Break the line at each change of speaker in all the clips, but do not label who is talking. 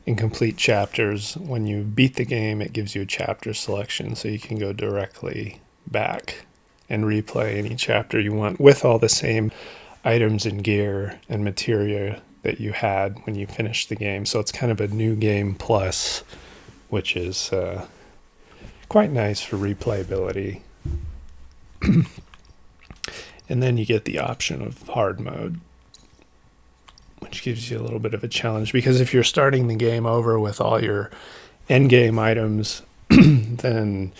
in complete chapters. When you beat the game, it gives you a chapter selection, so you can go directly back and replay any chapter you want with all the same items and gear and materia that you had when you finished the game. So it's kind of a new game plus, which is quite nice for replayability. And then you get the option of hard mode, which gives you a little bit of a challenge, because if you're starting the game over with all your end game items, then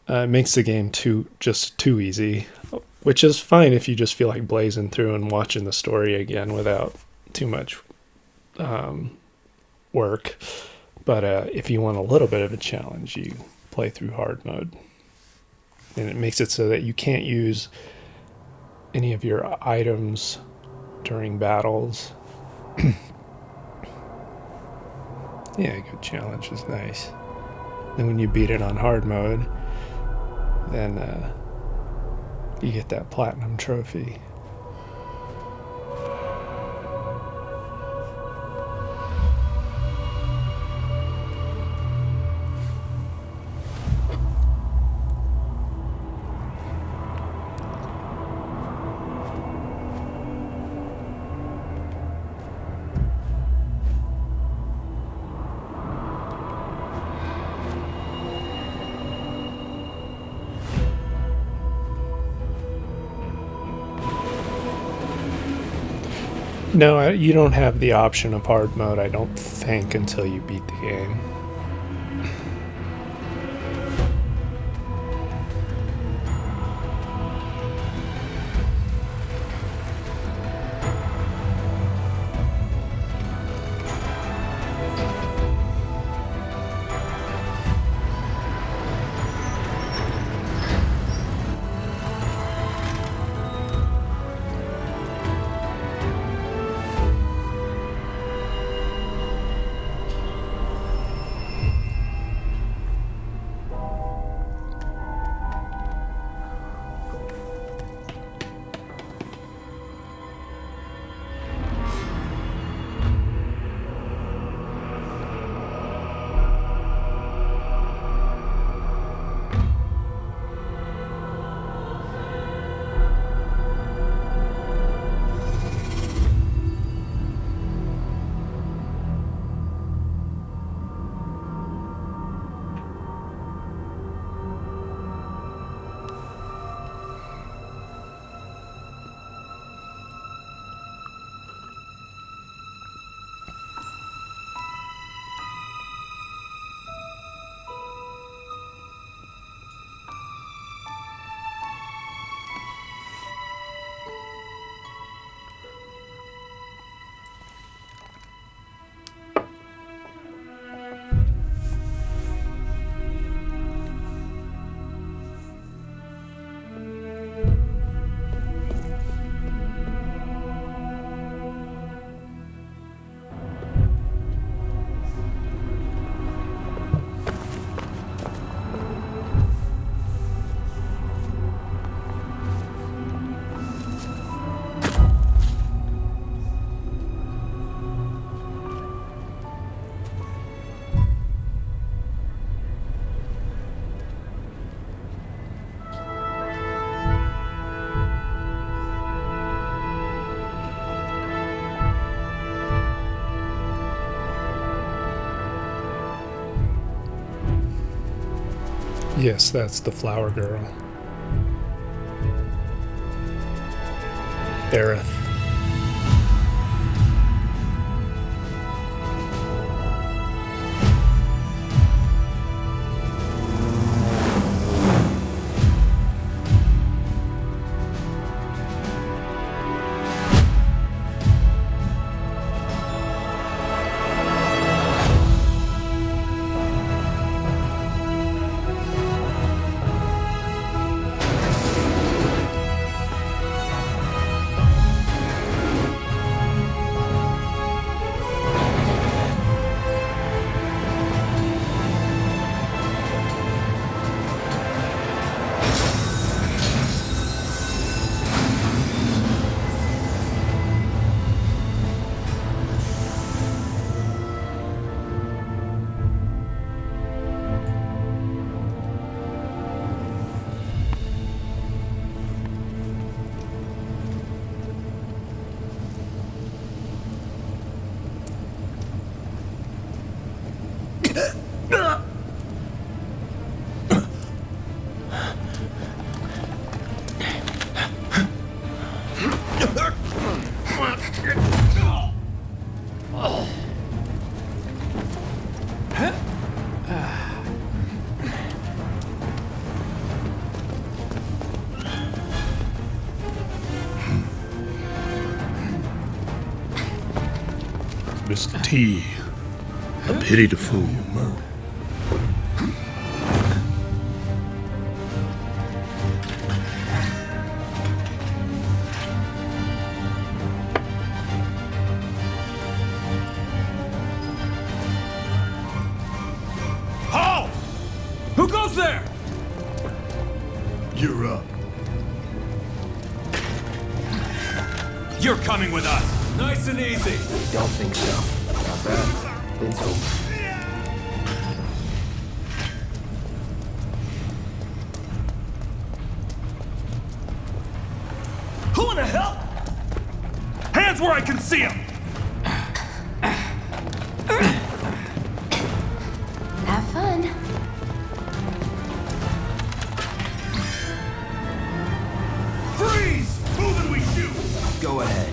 it makes the game too easy, which is fine if you just feel like blazing through and watching the story again without too much work. But if you want a little bit of a challenge, you play through hard mode. And it makes it so that you can't use any of your items during battles. Yeah, good challenge is nice. Then when you beat it on hard mode, then you get that platinum trophy. No, you don't have the option of hard mode, I don't think, until you beat the game. Yes, that's the flower girl. Aerith.
Mr. T. A pity to fool you, Merc.
Halt! Who goes there?
You're up.
You're coming with us. Nice and easy.
Don't think so. Not bad. It's over.
Who in the hell? Hands where I can see them.
Have fun.
Freeze! Move and we shoot.
Go ahead.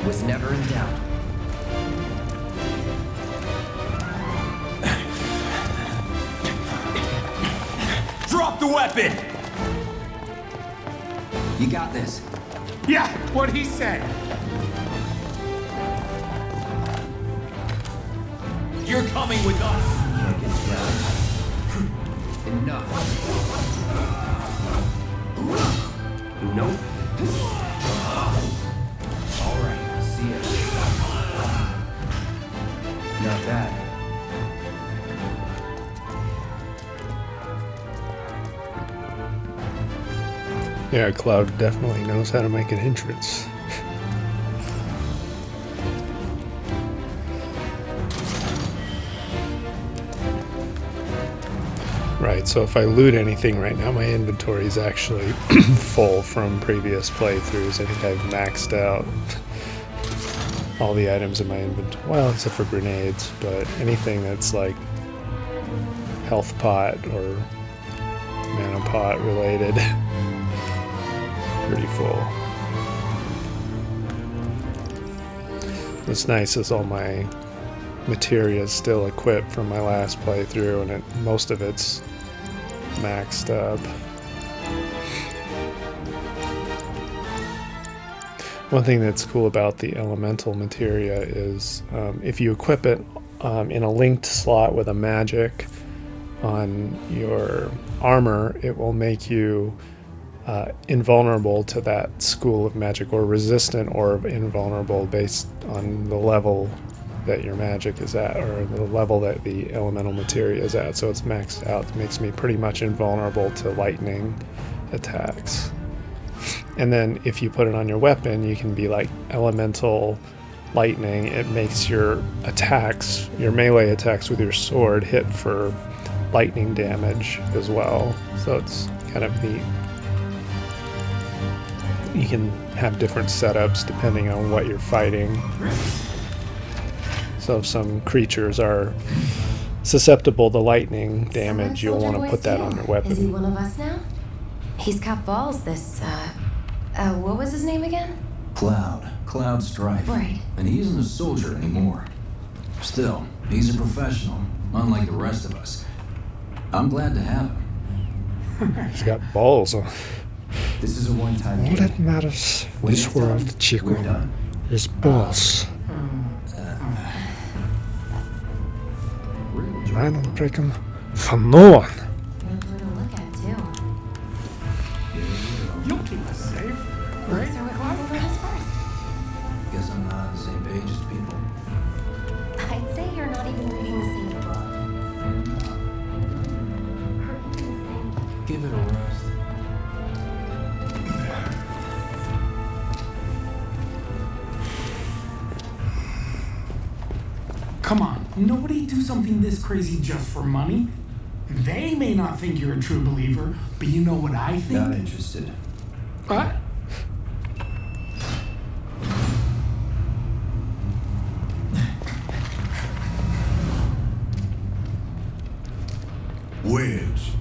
Was never in doubt.
Drop the weapon.
You got this.
Yeah, what'd he say? You're coming with us.
It's done. Enough. Nope. All right. See ya. Not bad.
Yeah, Cloud definitely knows how to make an entrance. Right, so if I loot anything right now, my inventory is actually full from previous playthroughs. I think I've maxed out all the items in my inventory. Well, except for grenades, but anything that's like health pot or mana pot related, pretty full. What's nice is all my materia is still equipped from my last playthrough, and most of it's maxed up. One thing that's cool about the elemental materia is if you equip it in a linked slot with a magic on your armor, it will make you invulnerable to that school of magic, or resistant or invulnerable based on the level that your magic is at, or the level that the elemental materia is at. So it's maxed out. It makes me pretty much invulnerable to lightning attacks. And then if you put it on your weapon, you can be like elemental lightning. It makes your attacks, your melee attacks with your sword, hit for lightning damage as well. So it's kind of neat. You can have different setups depending on what you're fighting. So if some creatures are susceptible to lightning damage, you'll want to put that on your weapon.
Is he one of us now? He's got balls, this, what was his name again?
Cloud Strife.
Right.
And he isn't a soldier anymore. Still, he's a professional, unlike the rest of us. I'm glad to have him.
He's got balls. All
This is a one-time game.
that matters
When
this
it's done,
world, Chico,
we're done.
is balls. Mine will break 'em for no one.
Good to look at, too.
You'll keep us safe,
So
right?
we're going over this first.
Guess I'm not on the same page as people.
I'd say you're not even reading the same book.
Give it a rest.
Come on, nobody do something this crazy just for money. They may not think you're a true believer, but you know what I think?
Not interested.
What?
Wedge.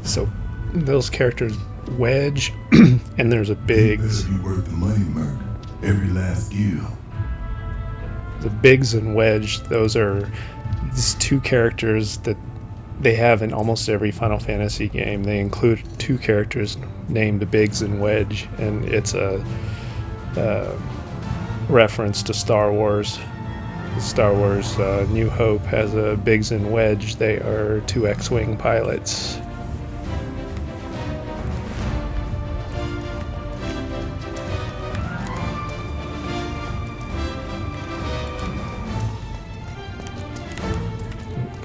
So those characters, Wedge, and there's a Biggs.
Better be worth the money, Merc. Every last skill.
The Biggs and Wedge, those are these two characters that they have in almost every Final Fantasy game. They include two characters named Biggs and Wedge, and it's a reference to Star Wars. Star Wars New Hope has a Biggs and Wedge. They are two X-Wing pilots.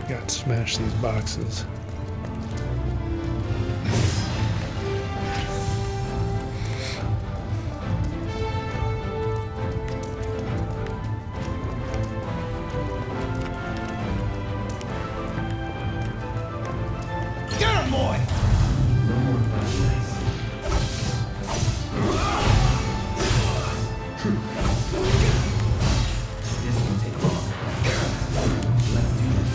Got to smash these boxes.
Get him, boy!
No more flashlights. This will take long. Let's do this.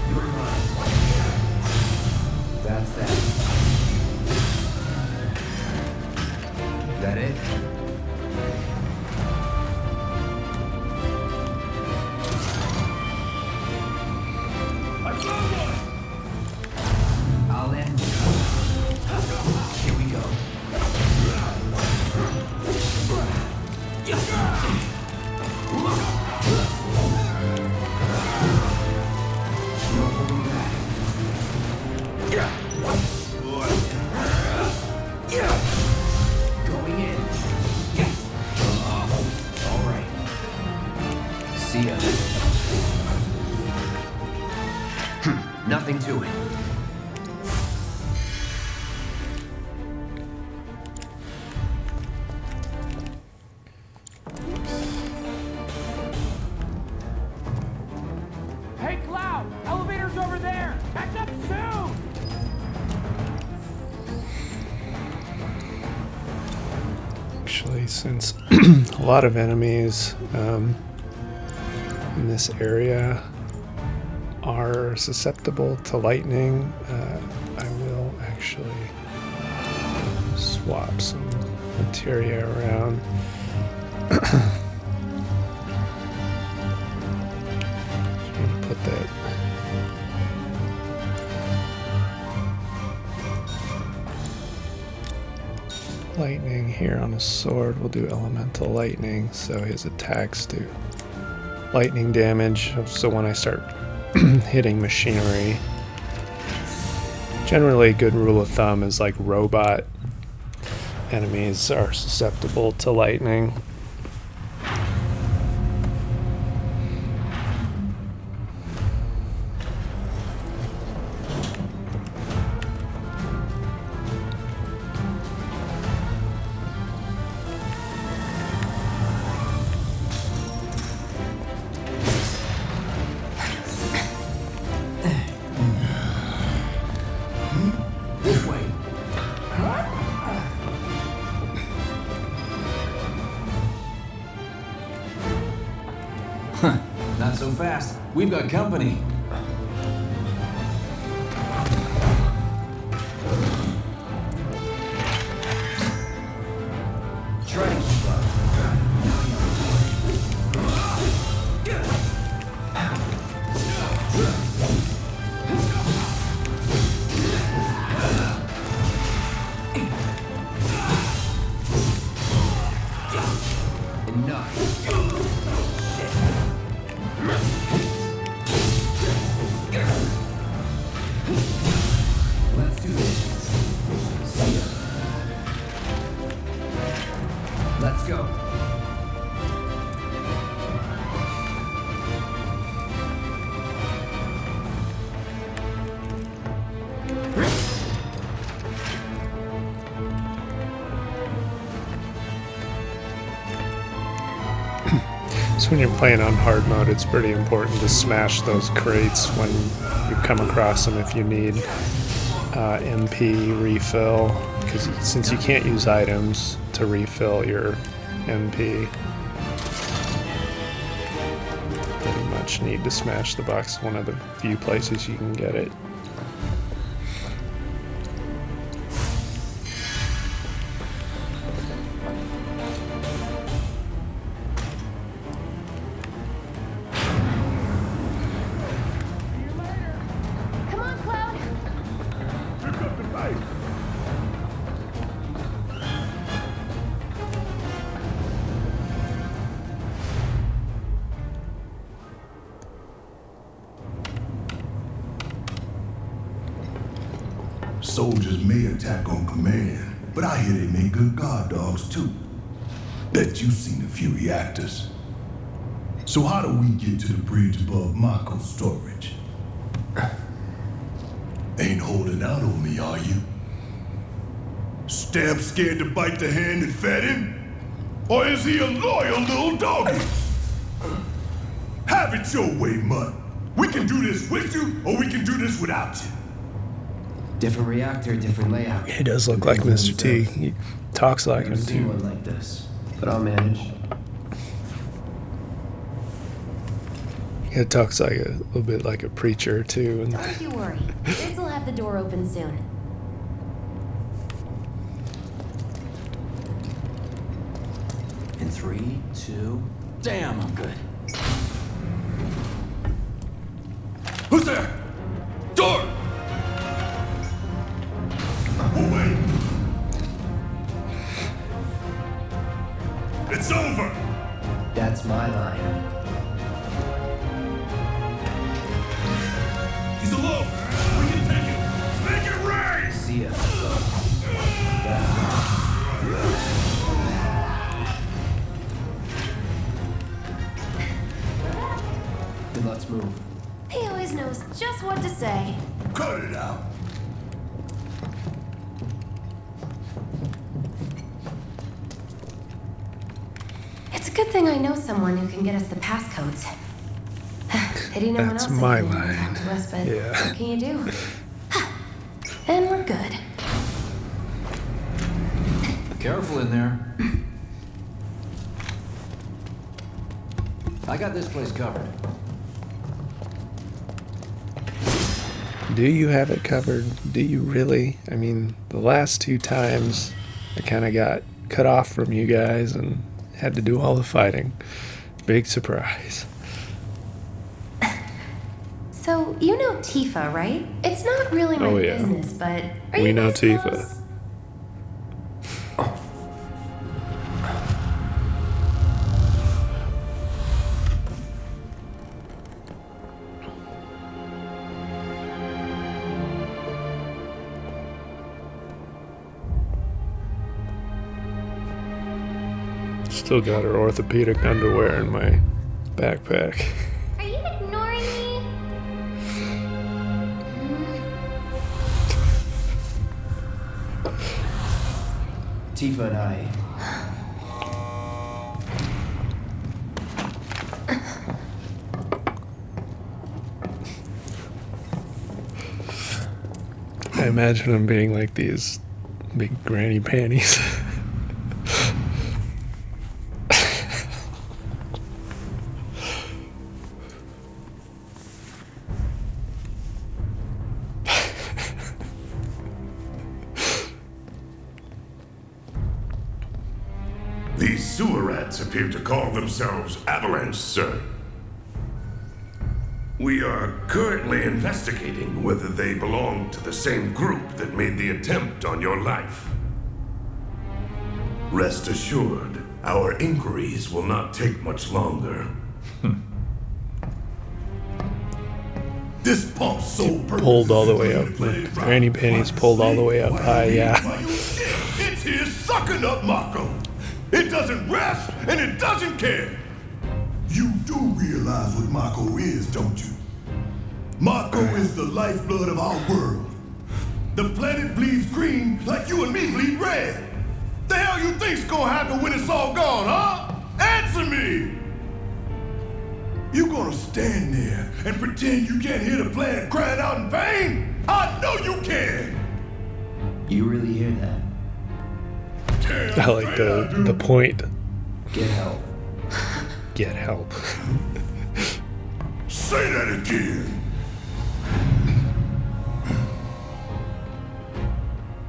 You're mine. That's that. That it? I'll end it. Here we go. No holding back. Going in. All right. See ya. Nothing to it.
Hey, Cloud! Elevator's over there! Back up soon!
Actually, since a lot of enemies in this area are susceptible to lightning, I will actually swap some materia around. Just gonna put that lightning here on his sword. We'll do elemental lightning, so his attacks do lightning damage. So when I start hitting machinery, generally a good rule of thumb is like robot enemies are susceptible to lightning.
This way.
Not so fast. We've got company.
Try to keep up. Let's do this. See ya. Let's go.
So when you're playing on hard mode, it's pretty important to smash those crates when you come across them if you need MP refill, because since you can't use items to refill your MP, pretty much need to smash the box. One of the few places you can get it.
right. Soldiers may attack on command, but I hear they make good guard dogs too. Bet you've seen a few reactors. So how do we get to the bridge above Marco's storage? Ain't holding out on me, are you? Stamp scared to bite the hand that fed him? Or is he a loyal little doggy? Have it your way, Mutt. We can do this with you, or we can do this without you.
Different reactor, different layout.
He does look like Mr. T. He talks like
Never
him
seen
too.
one like this, but I'll manage.
He talks like a little bit like a preacher too. And
Don't you worry. Kids will have the door open soon.
In 3, 2, damn, I'm good.
Who's there? Door! Oh, wait. It's over!
That's my line.
He's alone! We can take it! Make it rain!
See ya. Then let's move.
He always knows just what to say.
Cut it out!
It's a good thing I know someone who can get us the passcodes. Pity no one
That's
else
my
can
line.
talk to us, but
Yeah.
what can you do? And we're good.
Careful in there. I got this place covered.
do you have it covered? Do you really? I mean, the last 2 times I kind of got cut off from you guys and had to do all the fighting. Big surprise.
So, you know Tifa, right? It's not really my
Oh, yeah.
business, but are
We
you
know
guys
Tifa.
close?
Still got her orthopedic underwear in my backpack.
Are you ignoring me?
Tifa and I.
I imagine them being like these big granny panties.
These sewer rats appear to call themselves Avalanche, sir. We are currently investigating whether they belong to the same group that made the attempt on your life. Rest assured, our inquiries will not take much longer. This pump's so
Pulled all the way up. Granny panties pulled all the way up high, yeah.
It's here sucking up Mako. It doesn't rest and it doesn't care. You do realize what Mako is, don't you? Mako is the lifeblood of our world. The planet bleeds green like you and me bleed red. The hell you think's gonna happen when it's all gone, huh? Answer me! You gonna stand there and pretend you can't hear the planet crying out in pain? I know you can!
You really hear that?
I like the point.
Get help.
Get help.
Say that again!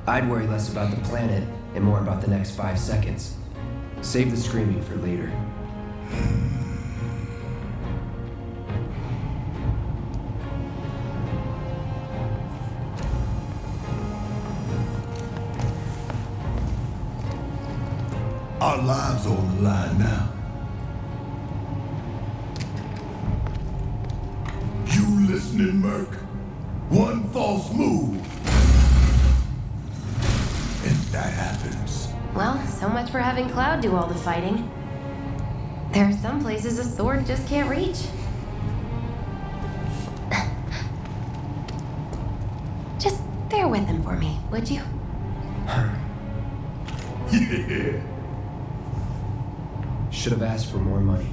I'd worry less about the planet and more about the next 5 seconds. Save the screaming for later.
Our lives are on the line now. You listening, Merc? One false move, and that happens.
Well, so much for having Cloud do all the fighting. There are some places a sword just can't reach. Just bear with him for me, would you?
Yeah.
Should have asked for more money.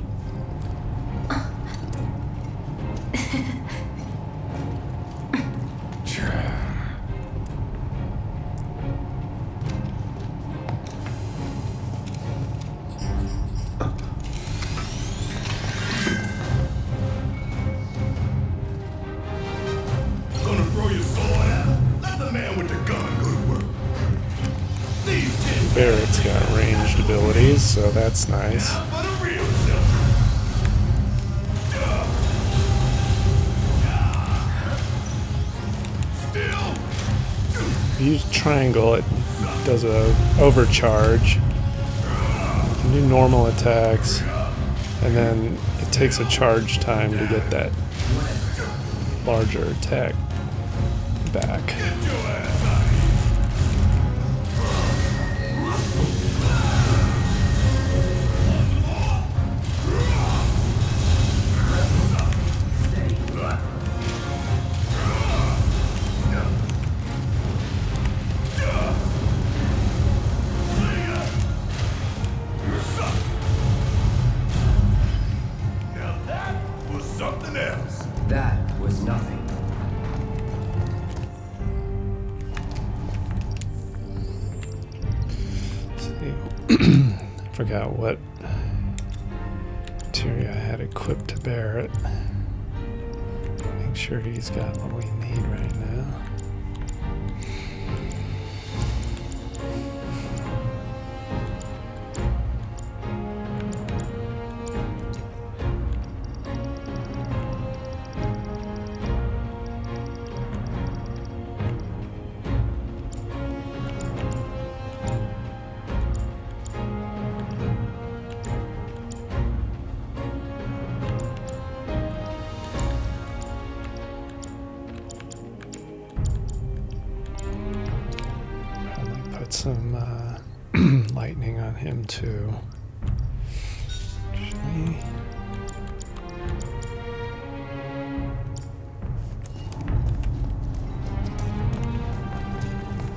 Gonna throw your sword out? Let the man with the gun go to work. These 10
Barrett's got ranged abilities, so that's nice.
now for the real stuff. Still.
If you use triangle, it does a overcharge. You can do normal attacks, and then it takes a charge time to get that larger attack back.
Get your ass out of here. Now that was something else.
That was nothing.
See, forgot what materia I had equipped to Barrett. Make sure he's got what we need right now. Probably put some lightning on him too. Actually,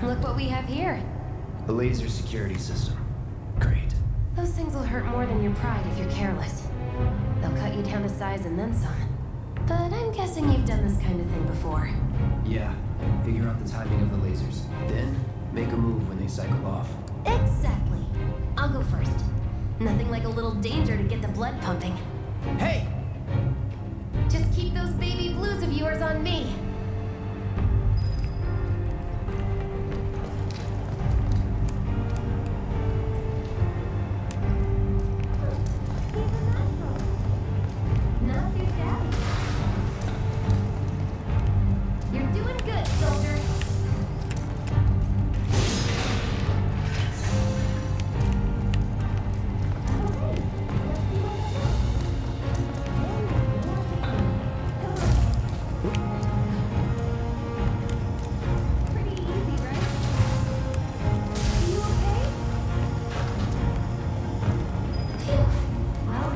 Look what we have here.
A laser security system. Great.
Those things will hurt more than your pride if you're careless. They'll cut you down to size and then some. But I'm guessing you've done this kind of thing before.
Yeah. Figure out the timing of the lasers. Then, make a move when they cycle off.
Exactly. I'll go first. Nothing like a little danger to get the blood pumping.
Hey!
Just keep those baby blues of yours on me. Not too shabby. You're doing good, soldier. Pretty easy, right? Are you okay? Phew. Well,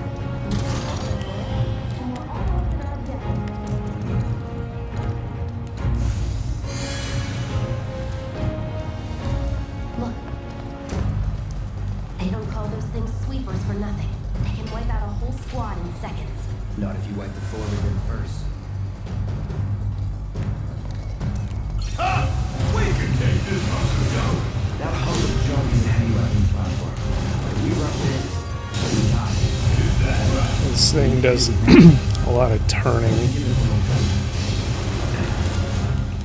and we're almost at our objective. Look. They don't call those things sweepers for nothing. They can wipe out a whole squad in seconds.
Not if you wipe the floor with them first.
Ha! We can take this hunk of dough.
That hunk of junk is a heavy weapons platform. If we rough it, we die.
this thing does a lot of turning,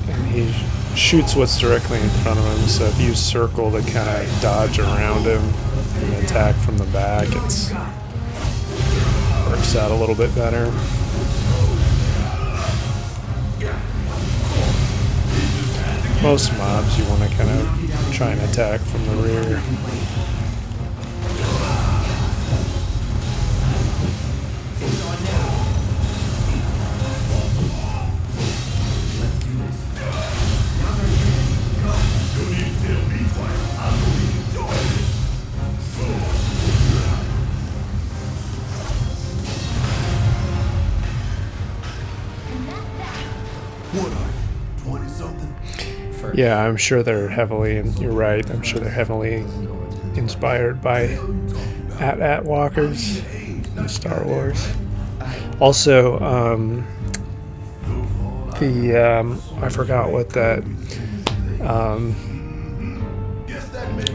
and he shoots what's directly in front of him. So if you circle to kind of dodge around him and attack from the back, it's works out a little bit better. Most mobs you want to kind of try and attack from the rear. Yeah, I'm sure they're heavily, and you're right, I'm sure they're heavily inspired by at walkers in Star Wars. Also, I forgot what that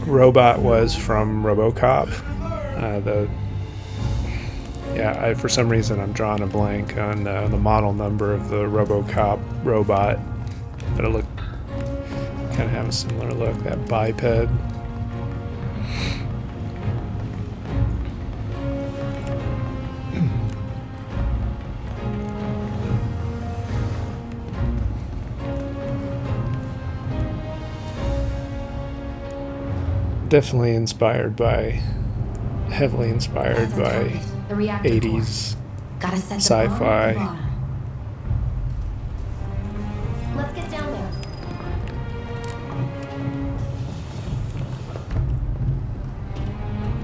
robot was from RoboCop. For some reason I'm drawing a blank on the model number of the RoboCop robot, but it looked kind of have a similar look. That biped. Definitely heavily inspired by 80s sci-fi.
Let's get down there.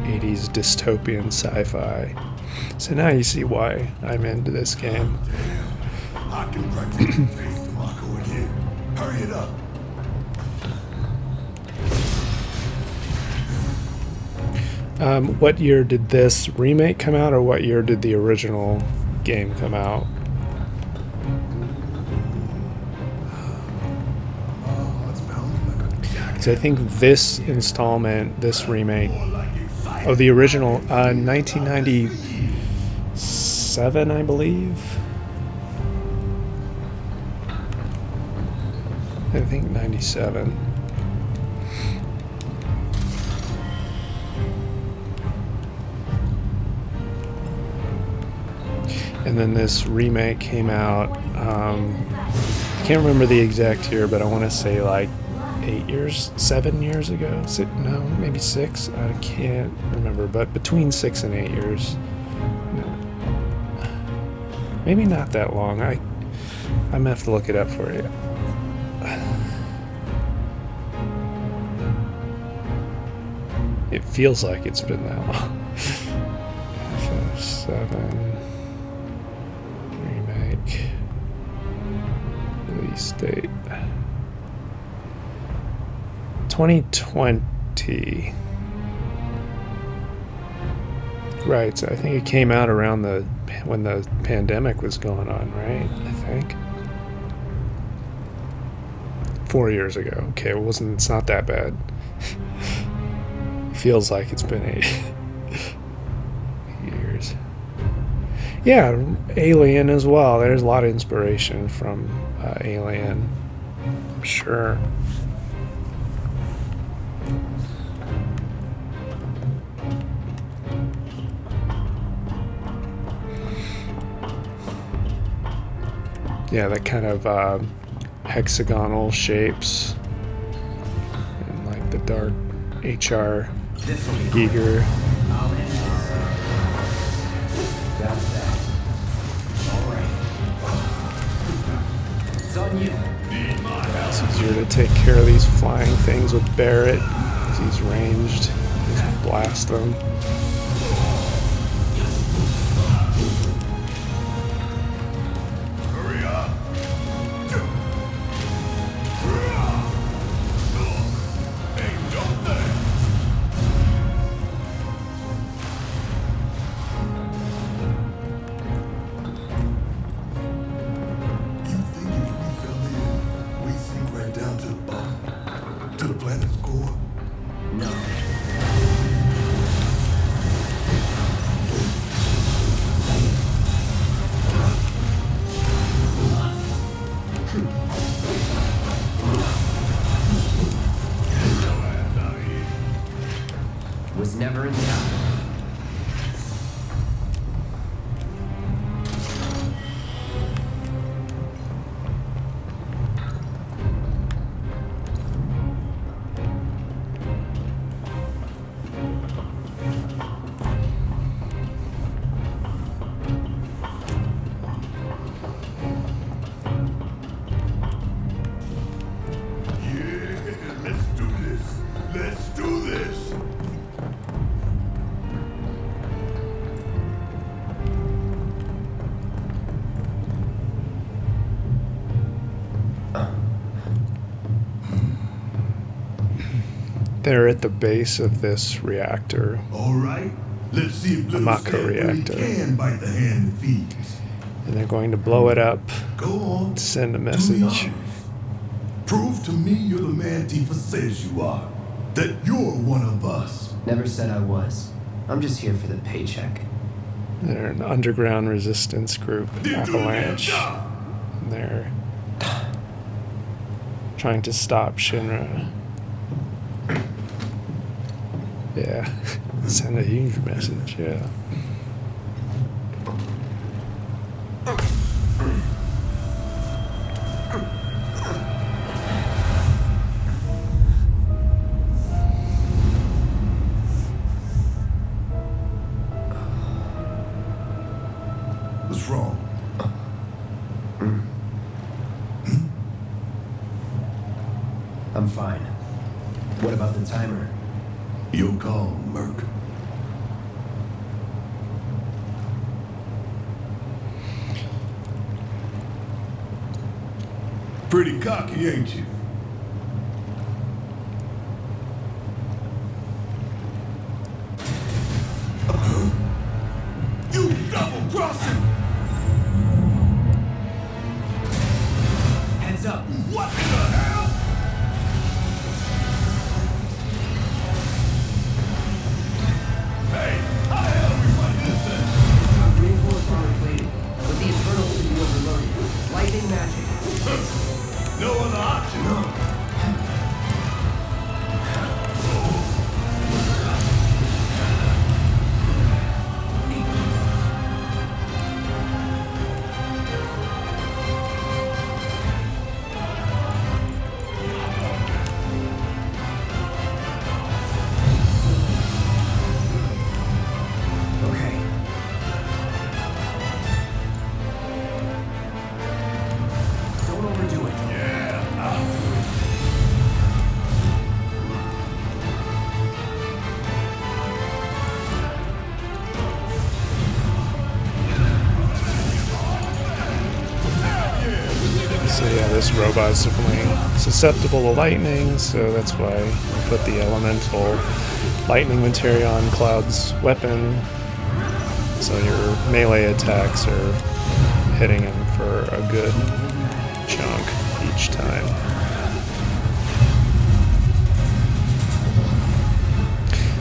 '80s dystopian sci-fi. So now you see why I'm into this game.
I can practice the face to Mako in here. Hurry it up.
What year did this remake come out, or what year did the original game come out? So I think this installment, this remake, the original, 1997, I believe. I think 97. And then this remake came out, I can't remember the exact year, but I want to say like 7 years ago. No, maybe 6. I can't remember, but between 6 and 8 years. No. Maybe not that long. I'm gonna have to look it up for you. It feels like it's been that long. FF7 remake release date 2020. Right, so I think it came out around when the pandemic was going on, right? I think 4 years ago. Okay, it's not that bad. Feels like it's been 8 years. Yeah, Alien as well. There's a lot of inspiration from Alien, I'm sure. Yeah, that kind of hexagonal shapes and like the dark HR Giger.
That's that. All right. It's on you.
It's easier to take care of these flying things with Barrett because he's ranged. Just blast them.
Hurry up. Hey, don't there. You think if we fell in, we sink right down to the bottom, to the planet's core?
No. Was never in doubt.
Yeah, let's do this. Let's do this.
They're at the base of this reactor.
All right, let's see if little
Mako
Stan really
reactor.
can bite the hand that feeds.
And they're going to blow it up
Go on.
to send a
Do me
message.
honors. Prove to me you're the man Tifa says you are. That you're one of us.
Never said I was. I'm just here for the paycheck.
They're an underground resistance group,
Didn't do the damn
Avalanche.
job.
And they're trying to stop Shinra. Yeah, send a huge message, yeah.
What's wrong?
I'm fine. What about the timer?
Your call, Merc. Pretty cocky, ain't you? You double-crossing!
Heads up.
What in the hell? Hey, how the hell do we fight this thing?
Reinforced armor plating. With the infernal to be overloaded. Lightning magic.
No other option, huh?
Okay. Don't overdo it.
Yeah, I'll do it.
So yeah, this robot's definitely susceptible to lightning, so that's why we put the elemental lightning material on Cloud's weapon. So your melee attacks are hitting him for a good chunk each time.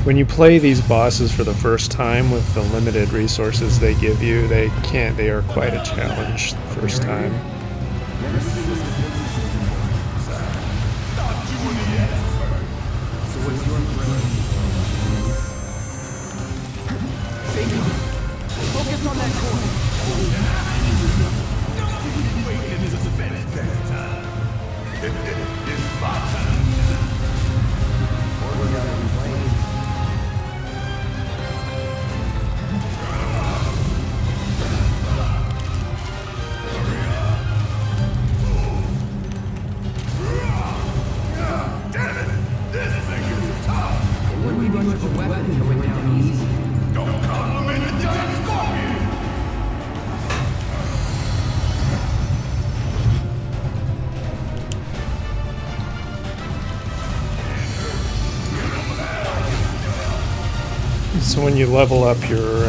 When you play these bosses for the first time with the limited resources they give you, they are quite a challenge the first time.
Never seen this defensive system before. So what's your threat? Focus on that corner.
It's my time.
We're gonna be playing.
Damn it! This thing is tough!
It wouldn't be much of a weapon if it went down easy.
Don't compliment the giant scorpion!
So when you level up your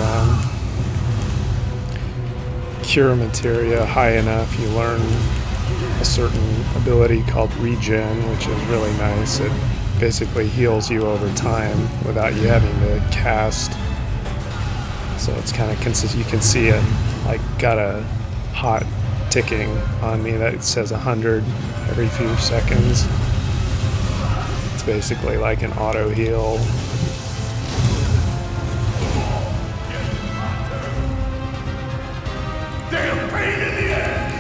cure materia high enough, you learn a certain ability called regen, which is really nice. It basically heals you over time without you having to cast. So it's kind of consistent. You can see it like got a hot ticking on me that says 100 every few seconds. It's basically like an auto heal.
Damn pain in the ass!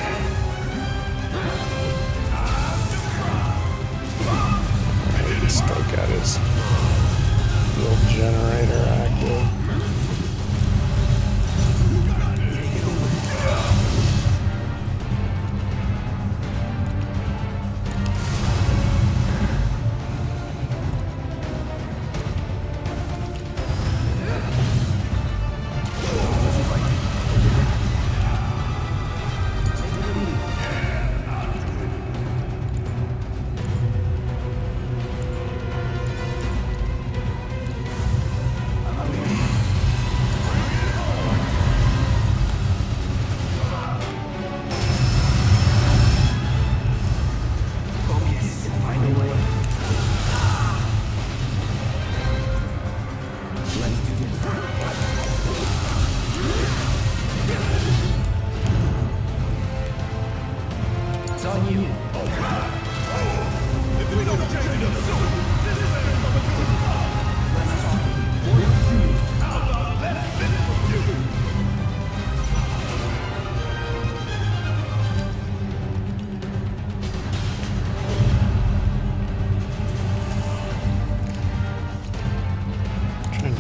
Let's look at his field generator active.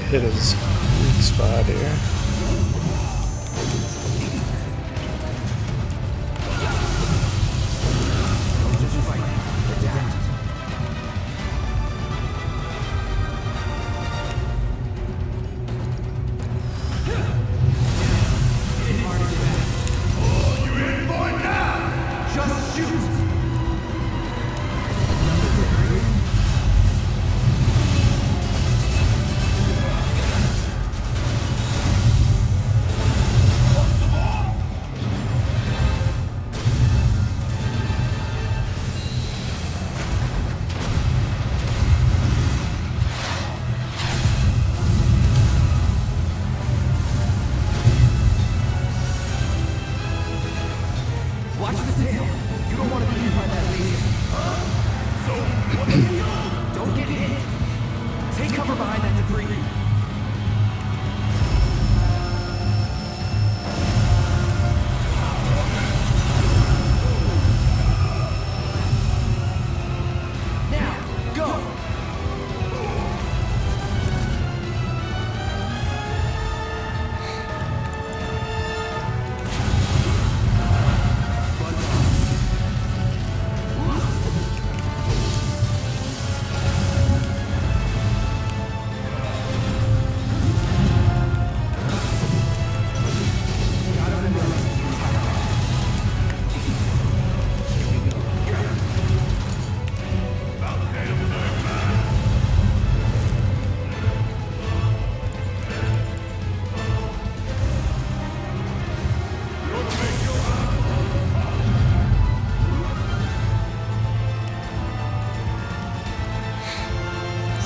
hit his weak spot here.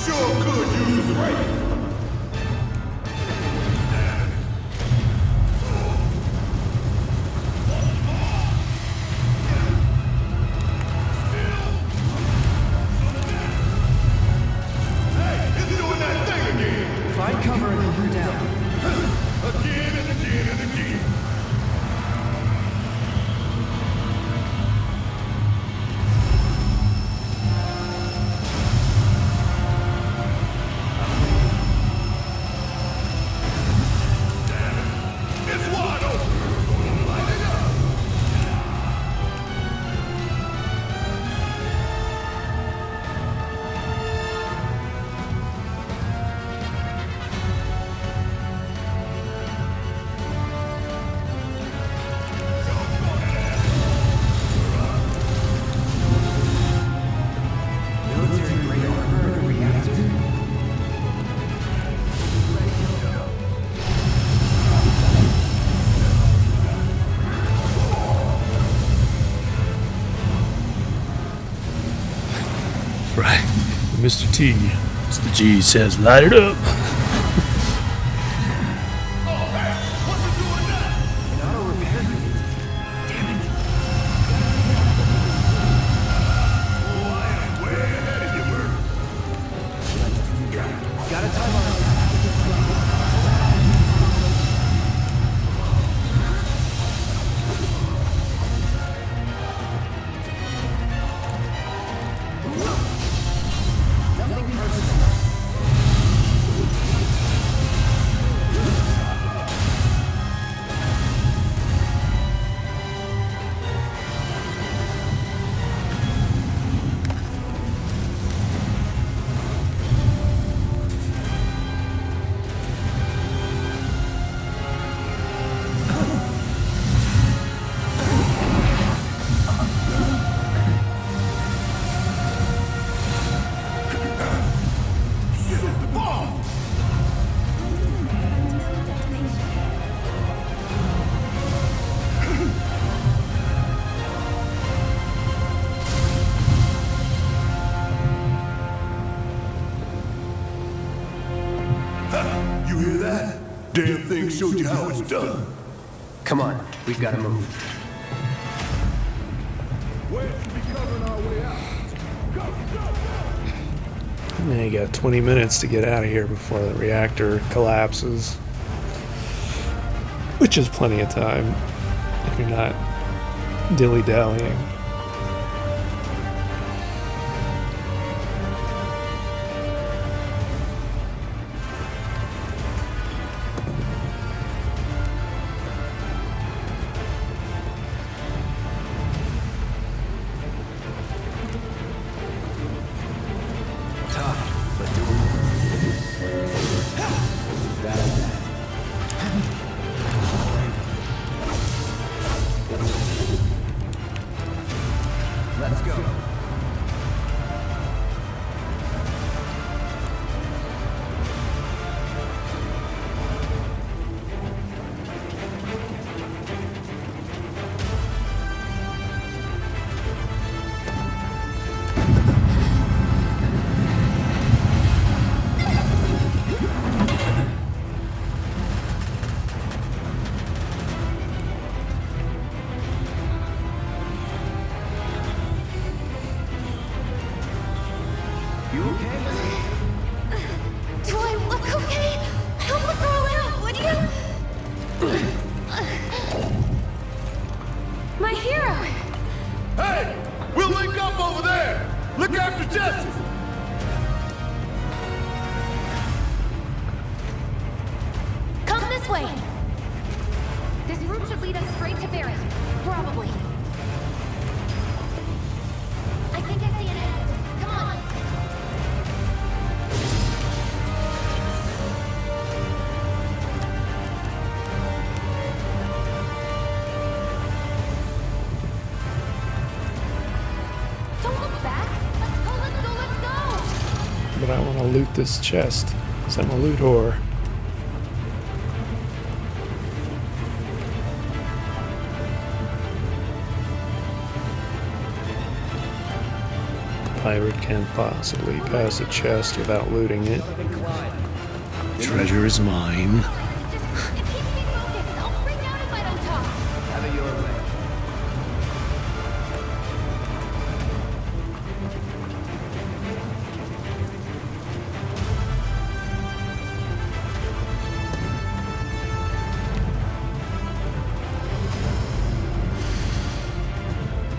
Sure could use a break. Hey, it's doing that thing again.
Find cover and hunker down.
Again and again and again. It's wide open. Light it up.
Military grade armor and a reactor.
Right. Mr. T. Mr. G says, light it up.
What's it doing now?
An auto repair unit. Damn it.
Oh, I am way ahead of you, Bert.
Got a timer. Nothing personal.
The bomb. You hear that? Damn thing showed you how it's done.
Come on, we've got to move.
Where should be covering our way out? Go, go, go!
Now you got 20 minutes to get out of here before the reactor collapses. Which is plenty of time if you're not dilly-dallying.
Do I look okay? Help a girl out, would you? My hero!
Hey! We'll link up over there! Look after Jesse!
Come this way! This route should lead us straight to Barrett. Probably. I think I see an exit. Come on! Don't look back! Let's go, let's go, let's go!
But I want to loot this chest, 'cause I'm a loot whore. Pirate can't possibly pass a chest without looting it. Treasure is mine.
It keeps me focused. I'll freak out if I don't talk.
Have it your way.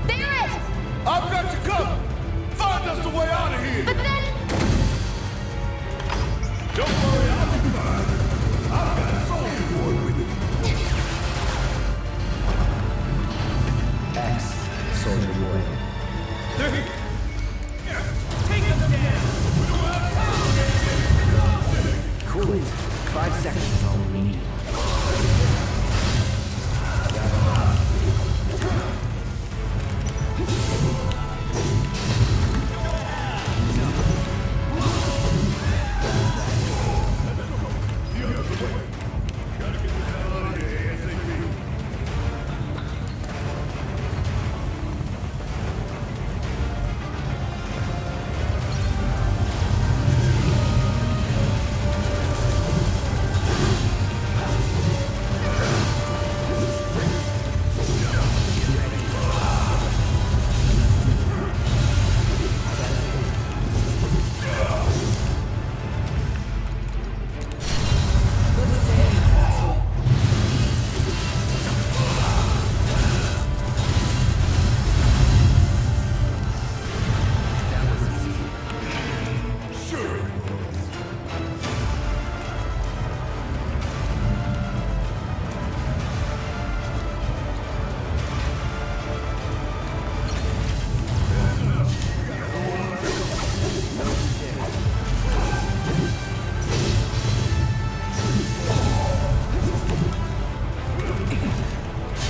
Barrett!
I've got you covered! Find us the way out of here!
But then...
Don't worry, I'll be fine. I've got a soldier boy with me.
X, soldier boy.
Take them down!
Cool it. 5 seconds is all we need.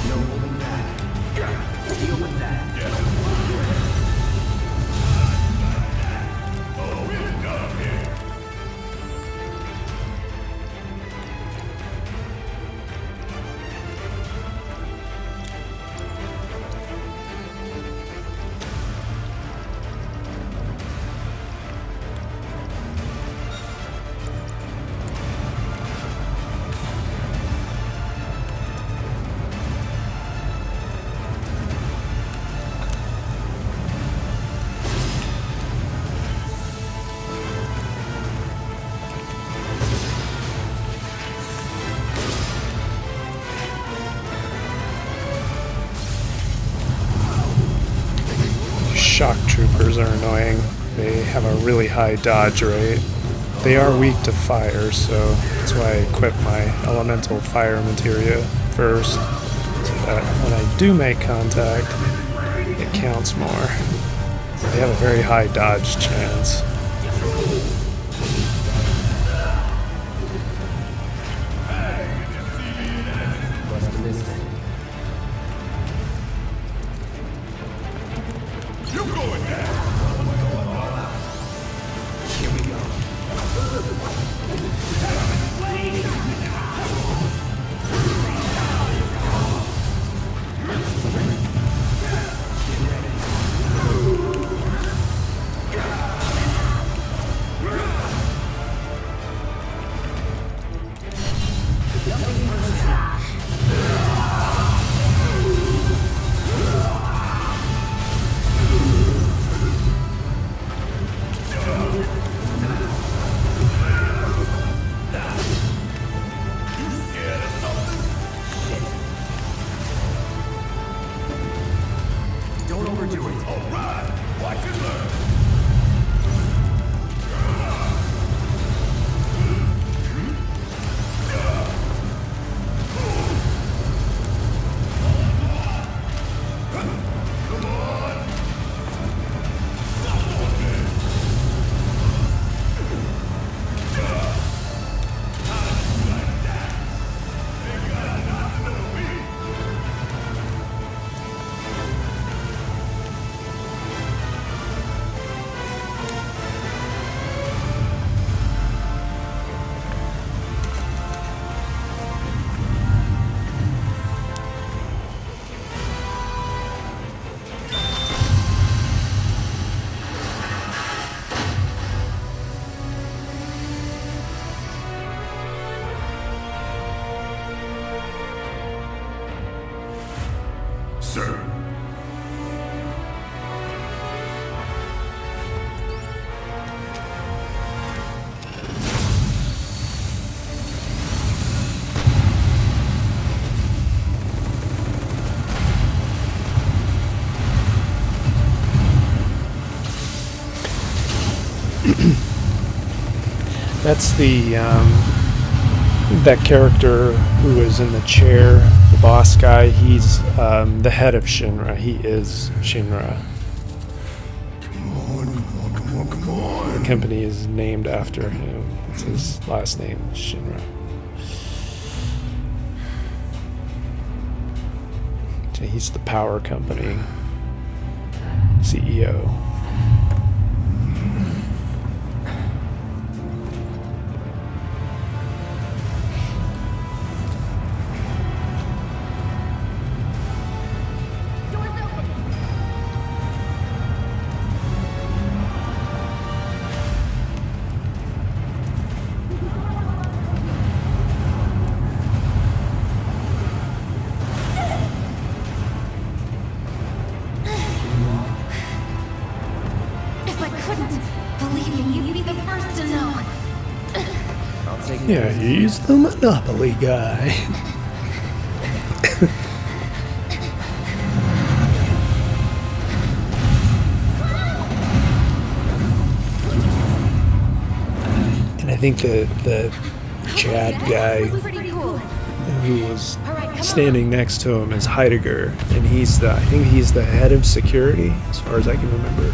No holding back. Deal with that.
Shock troopers are annoying. They have a really high dodge rate. They are weak to fire, so that's why I equip my elemental fire materia first, so that when I do make contact, it counts more. They have a very high dodge chance.
Must have missed it.
You going down!
Here we go.
That's the that character who is in the chair, the boss guy. He's the head of Shinra. He is Shinra.
Come on, come on, come on.
The company is named after him. It's his last name, Shinra. So he's the power company CEO. Yeah, he's the Monopoly guy. And I think the Chad guy who was standing next to him is Heidegger, and I think he's the head of security, as far as I can remember.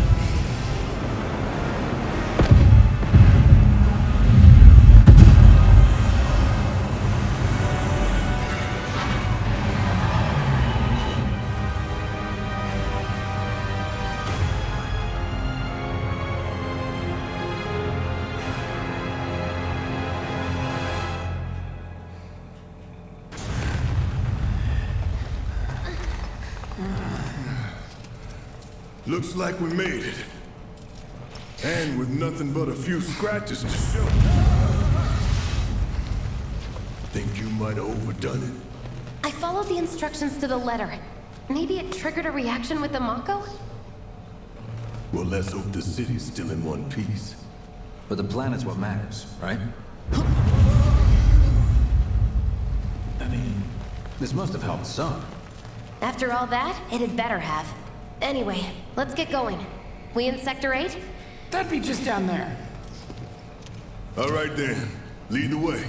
Looks like we made it. And with nothing but a few scratches to show. Think you might have overdone it?
I followed the instructions to the letter. Maybe it triggered a reaction with the Mako?
Well, let's hope the city's still in one piece.
But the planet's what matters, right? I mean, this must have helped some.
After all that, it had better have. Anyway, let's get going. We in Sector 8?
That'd be just down there.
All right then, lead the way.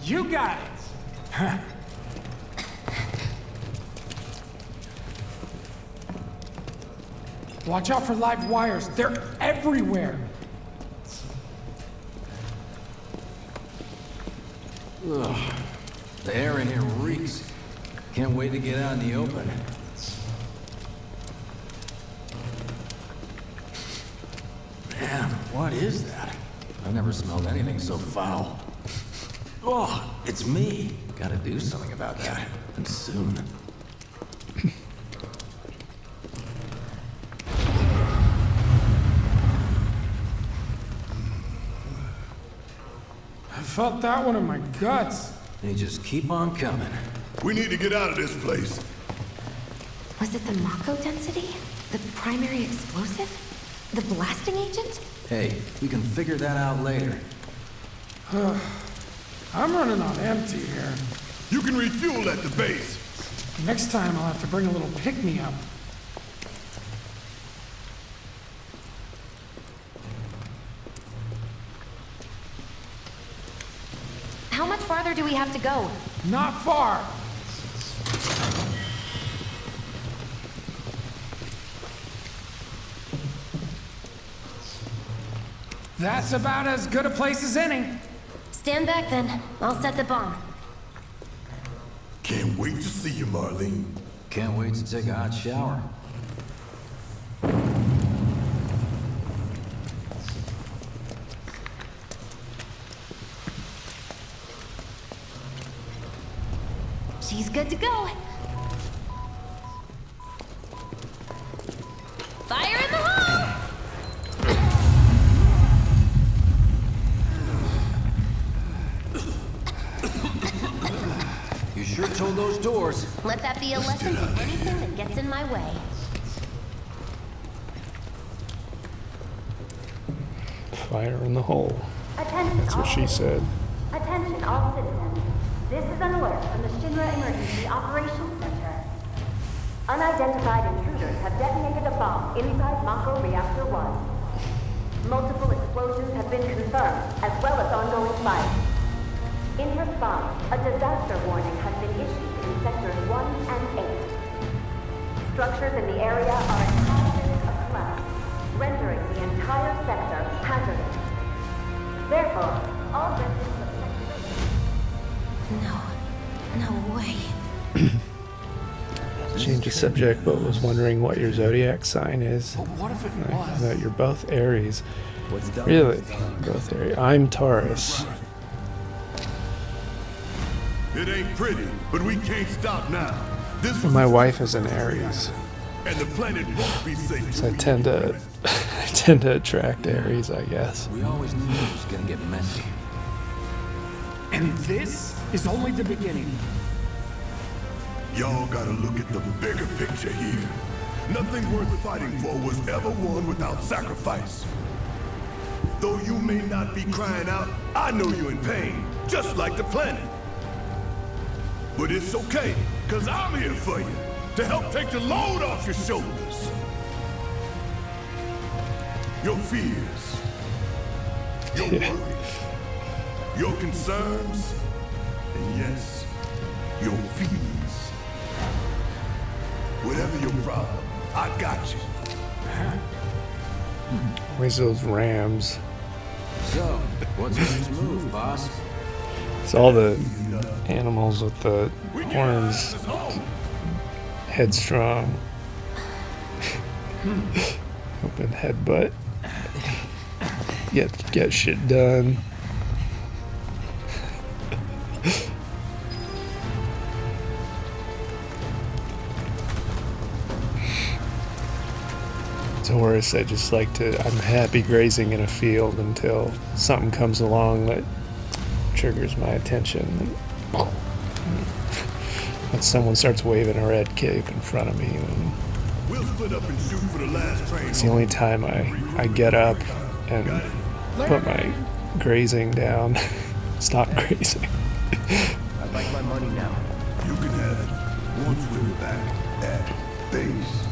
You got it. Huh. Watch out for live wires. They're everywhere.
Ugh. The air in here reeks. Can't wait to get out in the open. Man, what is that? I've never smelled anything so foul. Oh, it's me. Gotta do something about that. And soon.
I felt that one in my guts.
They just keep on coming.
We need to get out of this place.
Was it the Mako density? The primary explosive? The blasting agent?
Hey, we can figure that out later.
I'm running on empty here.
You can refuel at the base.
Next time I'll have to bring a little pick-me-up.
How much farther do we have to go?
Not far. That's about as good a place as any.
Stand back then. I'll set the bomb.
Can't wait to see you, Marlene.
Can't wait to take a hot shower.
She's good to go. Fire in the hole!
You sure told those doors.
Let that be a lesson to anything that gets in my way.
Fire in the hole.
Attention
That's what she said.
Attention all citizens. This is an alert from the Shinra Emergency Operations Center. Unidentified intruders have detonated a bomb inside Mako Reactor 1. Multiple explosions have been confirmed, as well as ongoing fire. In response, a disaster warning has been issued in sectors 1 and 8. Structures in the area are at high risk of collapse, rendering the entire sector hazardous. Therefore, all residents of sector...
No way.
Change the subject, but was wondering what your zodiac sign is.
But what if it
I
was?
found out you're both Aries.
What's done?
Really? Both Aries. I'm Taurus.
It ain't pretty, but we can't stop now. This
My wife is an Aries,
and the planet won't be safe.
so I tend to I tend to attract Aries, I guess.
We always knew it was gonna get messy.
And this is only the beginning.
Y'all gotta look at the bigger picture here. Nothing worth fighting for was ever won without sacrifice. Though you may not be crying out, I know you're in pain, just like the planet. But it's okay, cause I'm here for you, to help take the load off your shoulders. Your fears, your worries, your concerns, and yes, your fears. Whatever your problem, I got you.
Where's those rams?
So, what's your next move, boss?
It's all the animals with the horns. Headstrong. Open headbutt. Get shit done. Taurus, I just like to, I'm happy grazing in a field until something comes along that triggers my attention. When someone starts waving a red cape in front of me, and
We'll split up and shoot for the last train.
it's the only time I get up and put my grazing down. Stop grazing.
I'd like my money now.
You can have it once we're back at base.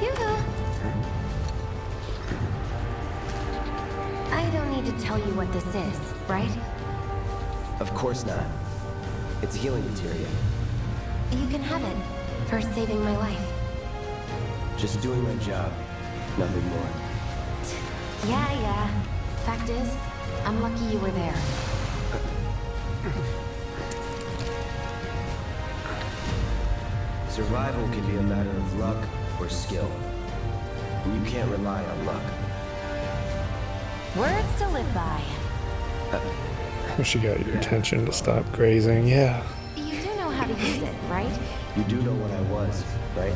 Yoo-hoo. I don't need to tell you what this is, right?
Of course not. It's healing materia.
You can have it for saving my life.
Just doing my job. Nothing more.
Yeah. Fact is, I'm lucky you were there.
Survival can be a matter of luck or skill. And you can't rely on luck.
Words to live by.
Wish you got your attention to stop grazing. Yeah.
You do know how to use it, right?
You do know what I was, right?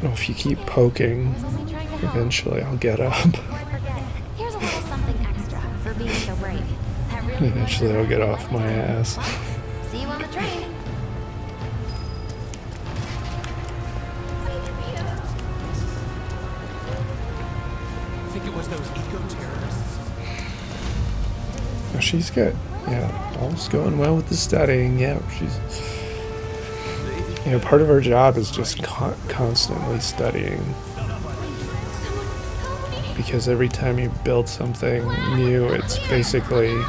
Well, if you keep poking,
I was only trying to help.
eventually I'll get up.
Before I forget, here's a little something extra for being so brave. That really
Eventually I'll get off my ass.
Well, see you on the train.
I think it was those eco-terrorists.
Oh, she's got, yeah, all's going well with the studying. Yeah, she's, part of our job is just constantly studying. Because every time you build something new, it's basically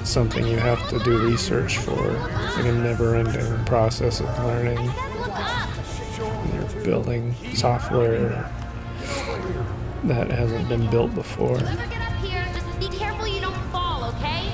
something you have to do research for. It's like a never-ending process of learning. And you're building software that hasn't been built before.
If you ever get up here, just be careful you don't fall, okay?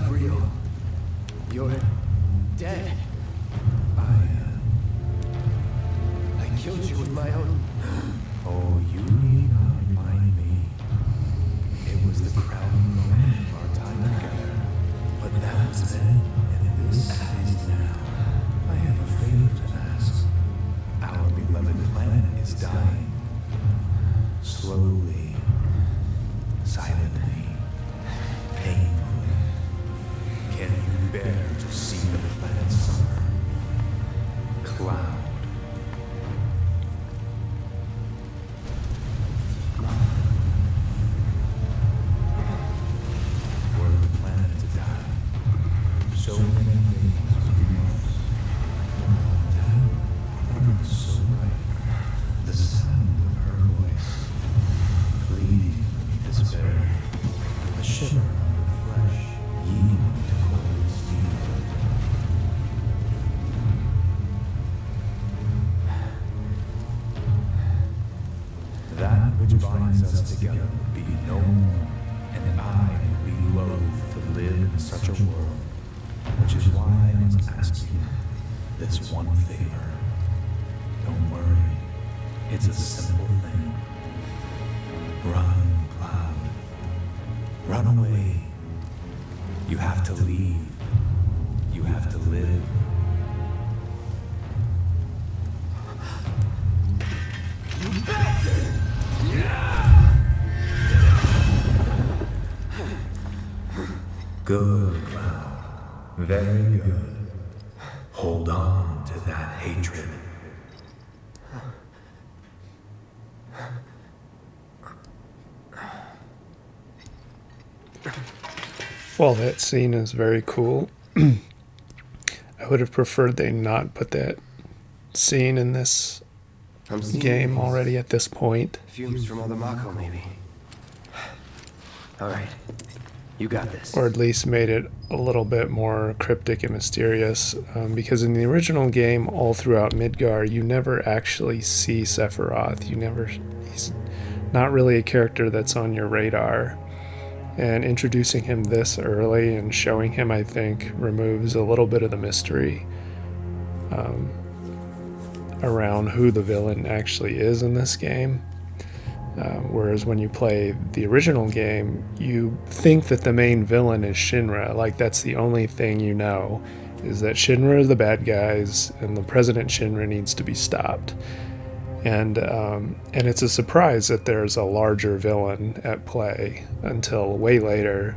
not real. You're dead. I killed you with my own...
Oh, you need not remind me. It was the crowning moment of our time together. But that was then, and this is now. I have a favor to ask. Our beloved planet is dying. Slowly, silently, painfully. Can you bear to see the planet suffer? Cloud. Were the planet to die, so many things would be lost. That burns so bright. The sound of her voice, pleading for despair. A shiver of her flesh, yielding to cold steel. That which binds us together will be no more, and I would be loath to live in such a world, which is why I must ask you this one favor. Don't worry, it's a simple thing. Run, Cloud. Run away. You have to leave. You have to live. Good, Cloud. Very good. Hold on to that hatred.
Well, that scene is very cool. I would have preferred they not put that scene in this
I'm seeing
game
things.
already at this point.
Fumes from all the Mako, maybe. Alright. You got this.
Or at least made it a little bit more cryptic and mysterious. Because in the original game, all throughout Midgar, you never actually see Sephiroth. He's not really a character that's on your radar. And introducing him this early and showing him, I think, removes a little bit of the mystery around who the villain actually is in this game. Whereas when you play the original game, you think that the main villain is Shinra. Like, that's the only thing you know, is that Shinra are the bad guys and the President Shinra needs to be stopped. And it's a surprise that there's a larger villain at play until way later.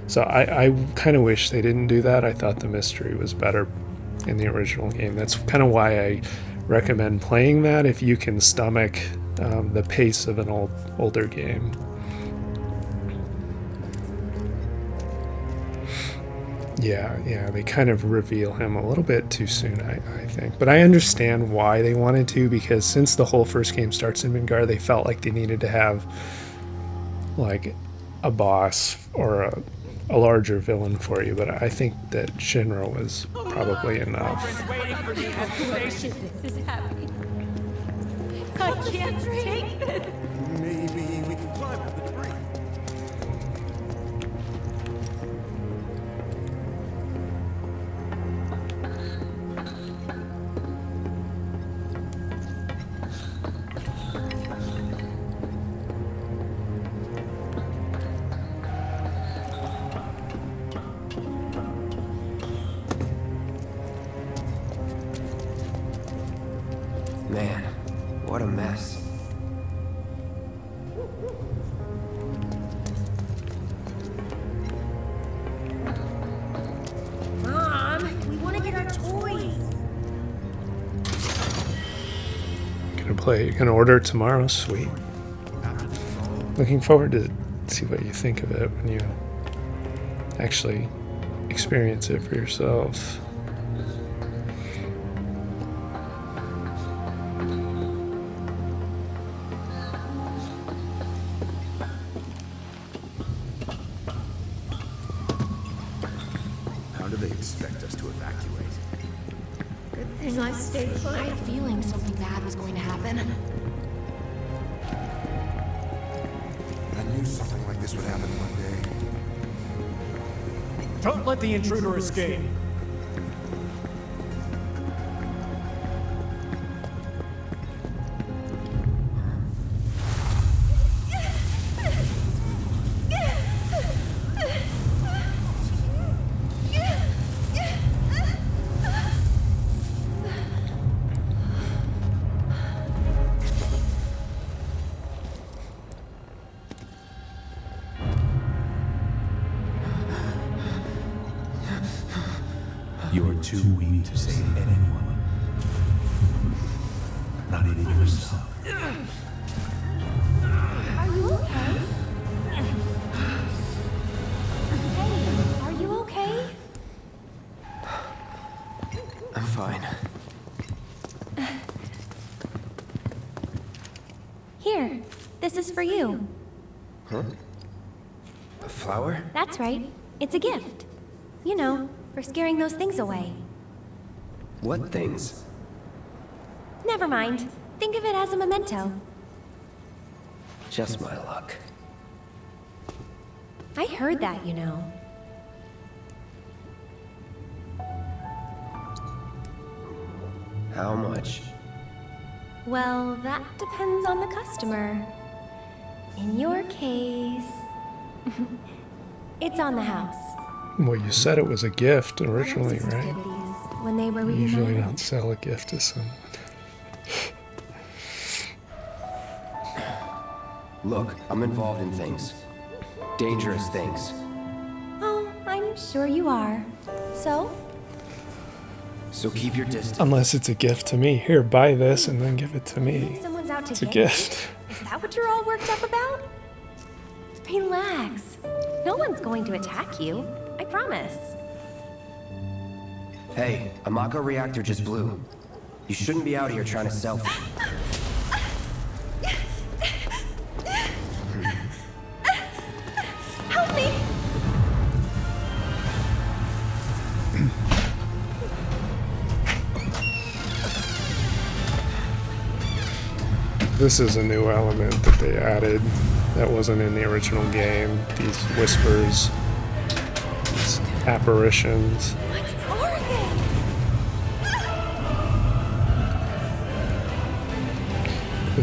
So I kind of wish they didn't do that. I thought the mystery was better in the original game. That's kind of why I recommend playing that if you can stomach the pace of an older game. Yeah, they kind of reveal him a little bit too soon, I think. But I understand why they wanted to, because since the whole first game starts in Midgar, they felt like they needed to have like a boss or a larger villain for you. But I think that Shinra was probably enough.
This is happening. I can't take this.
Maybe we can climb up the debris.
Man, what a mess.
Mom, we want to get our toys.
You're gonna order it tomorrow? Sweet. Looking forward to see what you think of it when you actually experience it for yourself.
How do they expect us to evacuate?
Good thing I stayed
I had a feeling something bad was going to happen.
I knew something like this would happen one day.
Don't let the intruder escape.
You are too weak to save anyone. Not even yourself.
Are you okay? Hey, are you okay?
I'm fine.
Here, this is for you.
Huh? A flower?
That's right. It's a gift. You know, for scaring those things away.
What things?
Never mind. Think of it as a memento.
Just my luck.
I heard that, you know.
How much?
Well, that depends on the customer. In your case, it's on the house.
Well, you said it was a gift originally,
Those
right?
activities, when they were
You usually
reunited.
don't sell a gift to someone.
Look, I'm involved in things. Dangerous things.
Oh, I'm sure you are. So,
So keep your distance.
Unless it's a gift to me. Here, buy this and then give it to me.
someone's out to
It's a
get you?
gift.
Is that what you're all worked up about? Relax. No one's going to attack you. I promise.
Hey, a Mako reactor just blew. You shouldn't be out here trying to selfie.
Help me!
This is a new element that they added that wasn't in the original game. These whispers, these apparitions.
What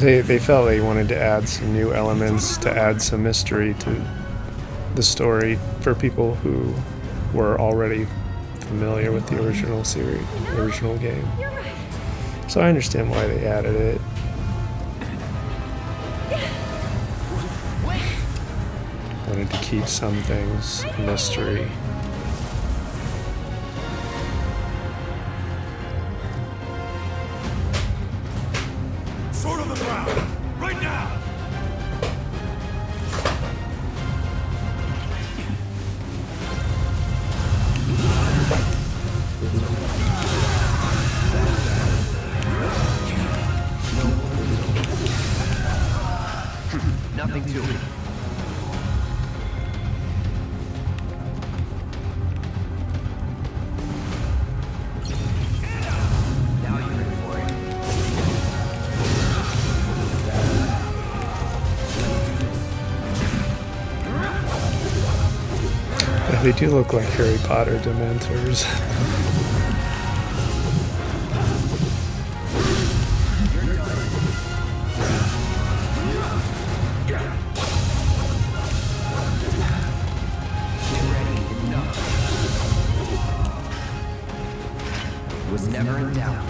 are
They felt they wanted to add some new elements to add some mystery to the story for people who were already familiar with the original series, original game.
You're right.
So I understand why they added it. Wanted to keep some things a mystery.
Sword on the ground! Right now!
Nothing to it. Now you're in for it.
Yeah, they do look like Harry Potter Dementors.
Was never in doubt.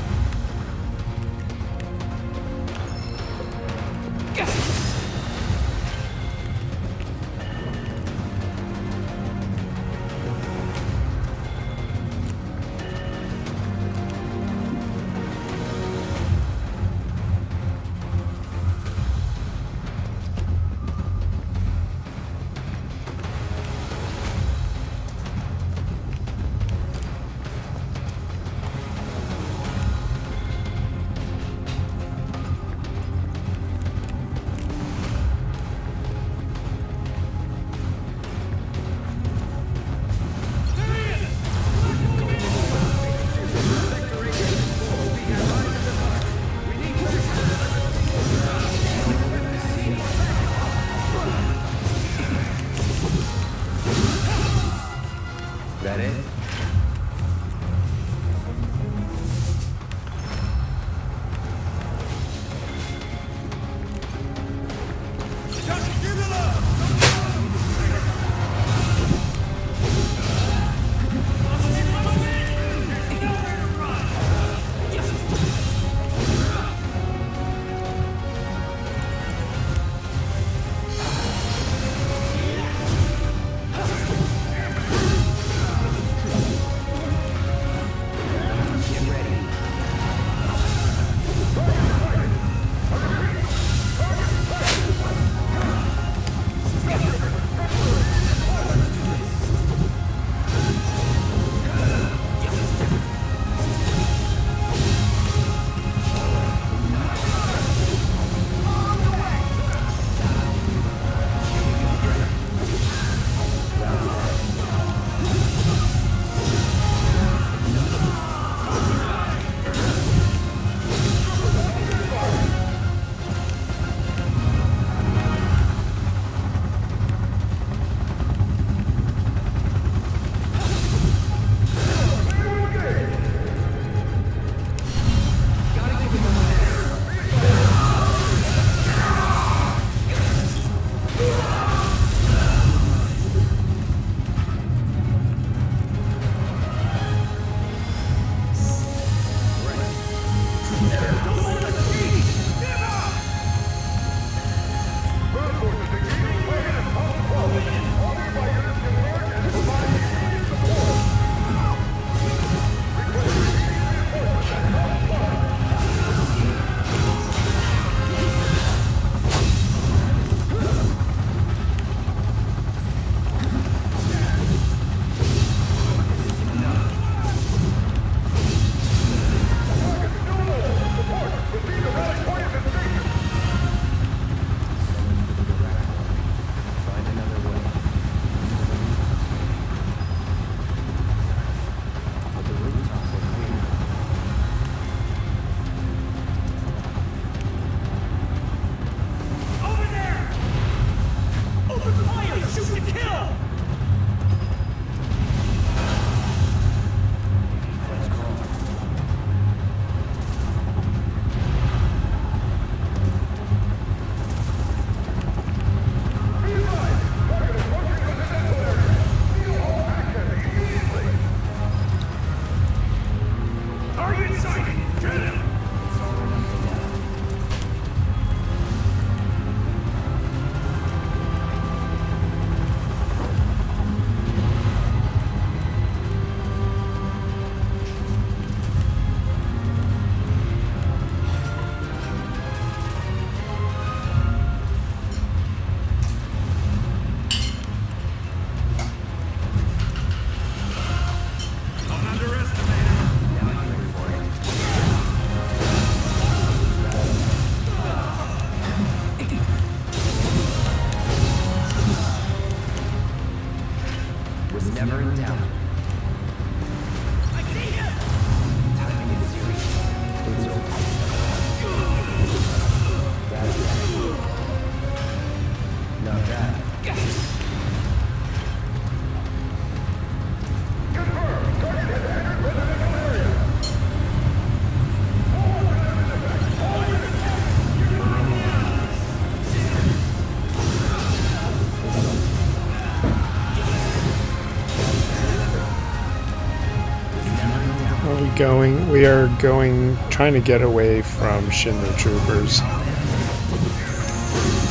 are we going? We are going, trying to get away from Shinra troopers.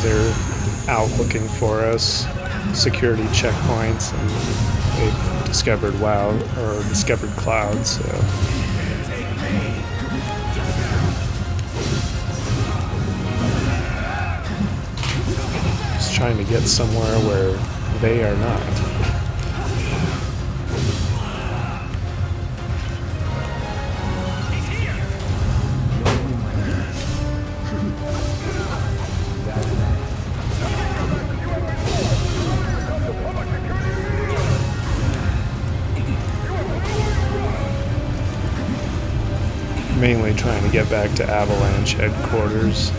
They're out looking for us. Security checkpoints, and they've discovered discovered clouds, so. Just trying to get somewhere where they are not. Mainly trying to get back to Avalanche headquarters.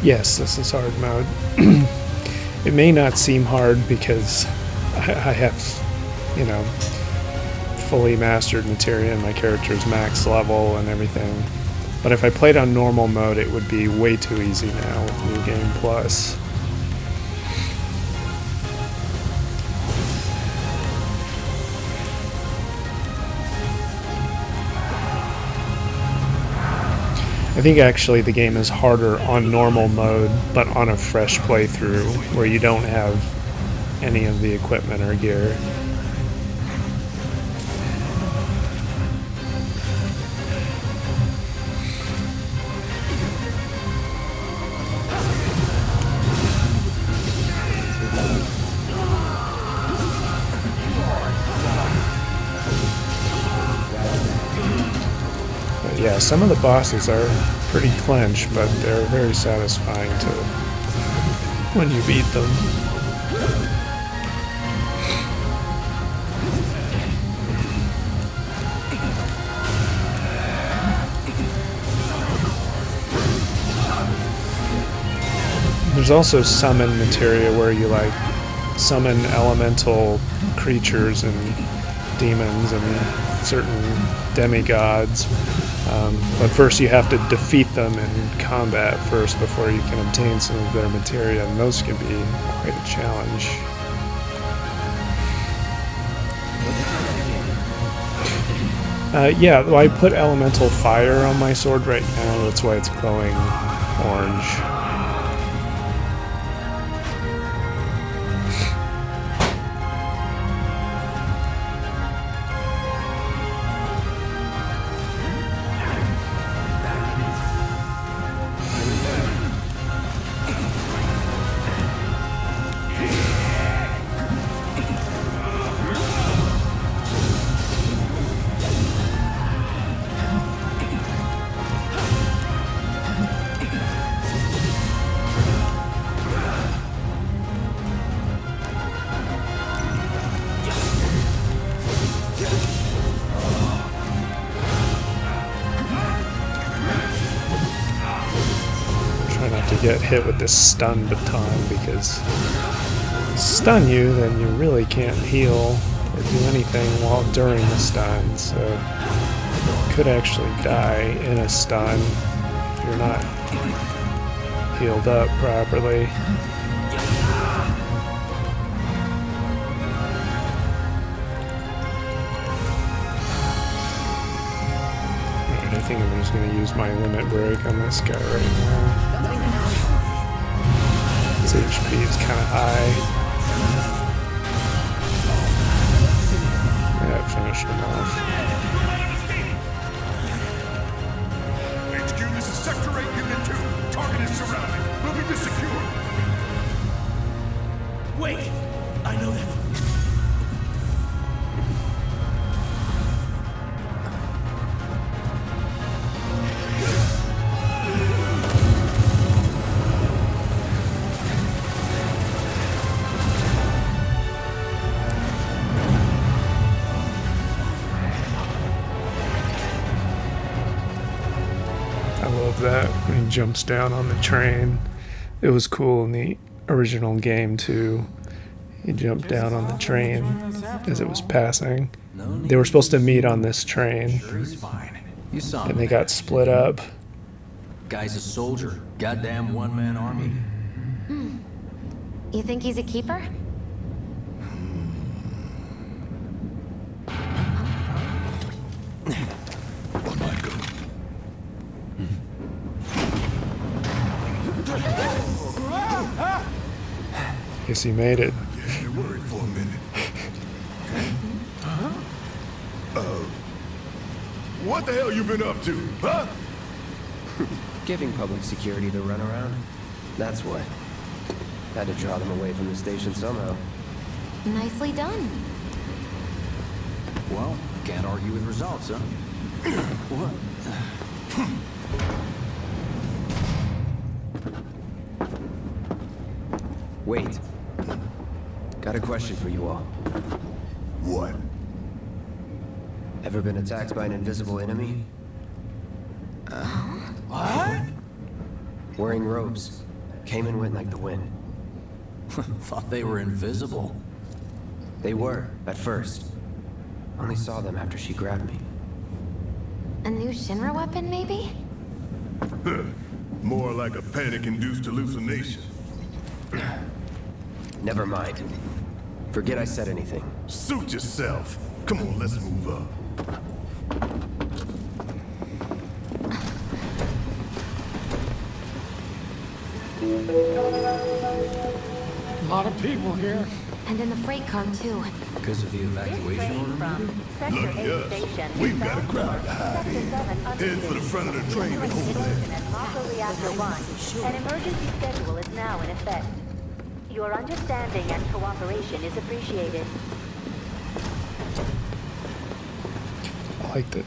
Yes, this is hard mode. It may not seem hard because I have, you know, fully mastered materia and my character's max level and everything. But if I played on normal mode, it would be way too easy now with New Game Plus. I think actually the game is harder on normal mode, but on a fresh playthrough where you don't have any of the equipment or gear. Yeah, some of the bosses are pretty clench, but they're very satisfying when you beat them. There's also summon materia where you like summon elemental creatures and demons and certain demigods. But first you have to defeat them in combat first before you can obtain some of their materia, and those can be quite a challenge. Yeah, well, I put elemental fire on my sword right now, that's why it's glowing orange. Get hit with this stun baton, because if you stun you, then you really can't heal or do anything while during the stun, so you could actually die in a stun if you're not healed up properly. Alright, I think I'm just going to use my limit break on this guy right now. His HP is kind of high. Yeah, finished him off. that when he jumps down on the train. It was cool in the original game too. He jumped down on the train as it was passing. They were supposed to meet on this train,
Sure, he's fine. You saw him.
and they got split up.
Guy's a soldier. Goddamn one-man army.
You think he's a keeper?
Oh, Michael.
Guess he made it.
Yeah, you're worried for a minute. What the hell you been up to, huh?
Giving public security the runaround. That's what. Had to draw them away from the station somehow.
Nicely done.
Well, can't argue with results, huh? What?
Wait. Got a question for you all.
What?
Ever been attacked by an invisible enemy?
What?
Wearing robes. Came and went like the wind.
Thought they were invisible.
They were, at first. Only saw them after she grabbed me.
A new Shinra weapon, maybe?
More like a panic-induced hallucination.
Never mind. Forget I said anything.
Suit yourself. Come on, let's move up.
A lot of people here.
And in the freight car, too.
Because of the evacuation order?
Lucky us. We've got a crowd to hide in. Head for the front of the train and hold there.
At Mako Reactor 1, an emergency schedule is now in effect. Your understanding and cooperation is appreciated.
I like the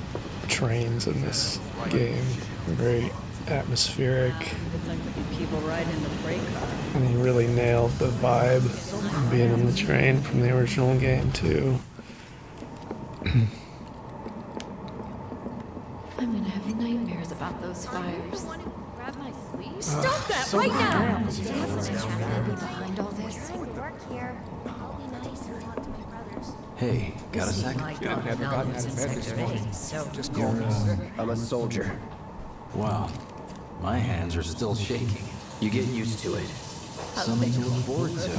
trains in this game. They're very atmospheric.
It's like the people riding the freight car.
And he really nailed the vibe of being on the train from the original game too.
I'm gonna have nightmares about those fires.
Grab my sleeve?
Stop that right now!
Behind all this.
Work here. I'll be nice and talk to my brothers.
Hey, got a sec?
I'm a soldier.
Wow. My hands are still shaking.
You get used to it.
Something to look forward to.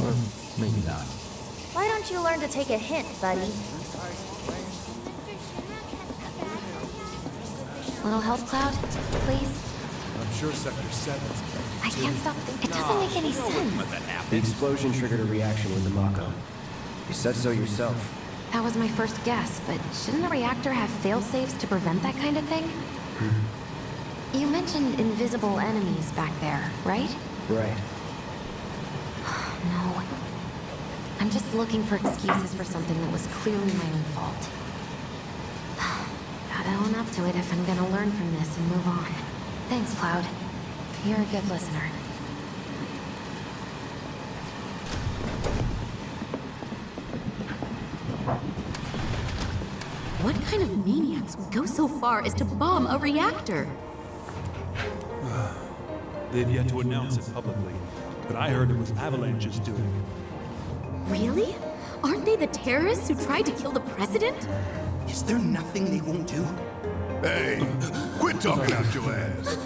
Or maybe not.
Why don't you learn to take a hint, buddy?
Little help, Cloud, please?
I'm sure Sector 7's
I can't stop. It doesn't make any sense.
The explosion triggered a reaction with the Mako. You said so yourself.
That was my first guess, but shouldn't a reactor have fail-safes to prevent that kind of thing? You mentioned invisible enemies back there, right?
Right.
No. I'm just looking for excuses for something that was clearly my own fault. Gotta own up to it if I'm gonna learn from this and move on. Thanks, Cloud. You're a good listener.
What kind of maniacs would go so far as to bomb a reactor?
They've yet to announce it publicly, but I heard it was Avalanche's doing.
Really? Aren't they the terrorists who tried to kill the president?
Is there nothing they won't do?
Hey, quit talking out your ass.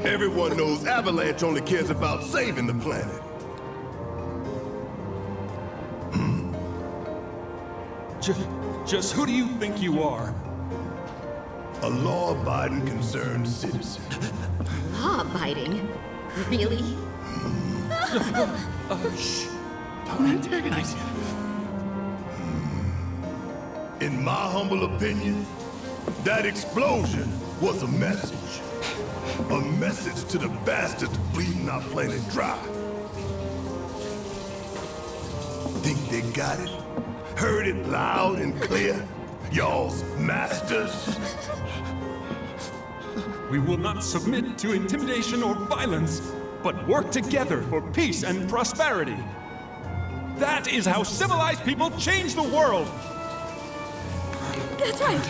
Everyone knows Avalanche only cares about saving the planet.
Just who do you think you are?
A law-abiding, concerned citizen.
Law-abiding? Really?
Shh. Don't antagonize him.
In my humble opinion, that explosion was a message. A message to the bastards bleeding our planet dry. Think they got it? Heard it loud and clear? Y'all's masters?
We will not submit to intimidation or violence, but work together for peace and prosperity. That is how civilized people change the world.
That's right.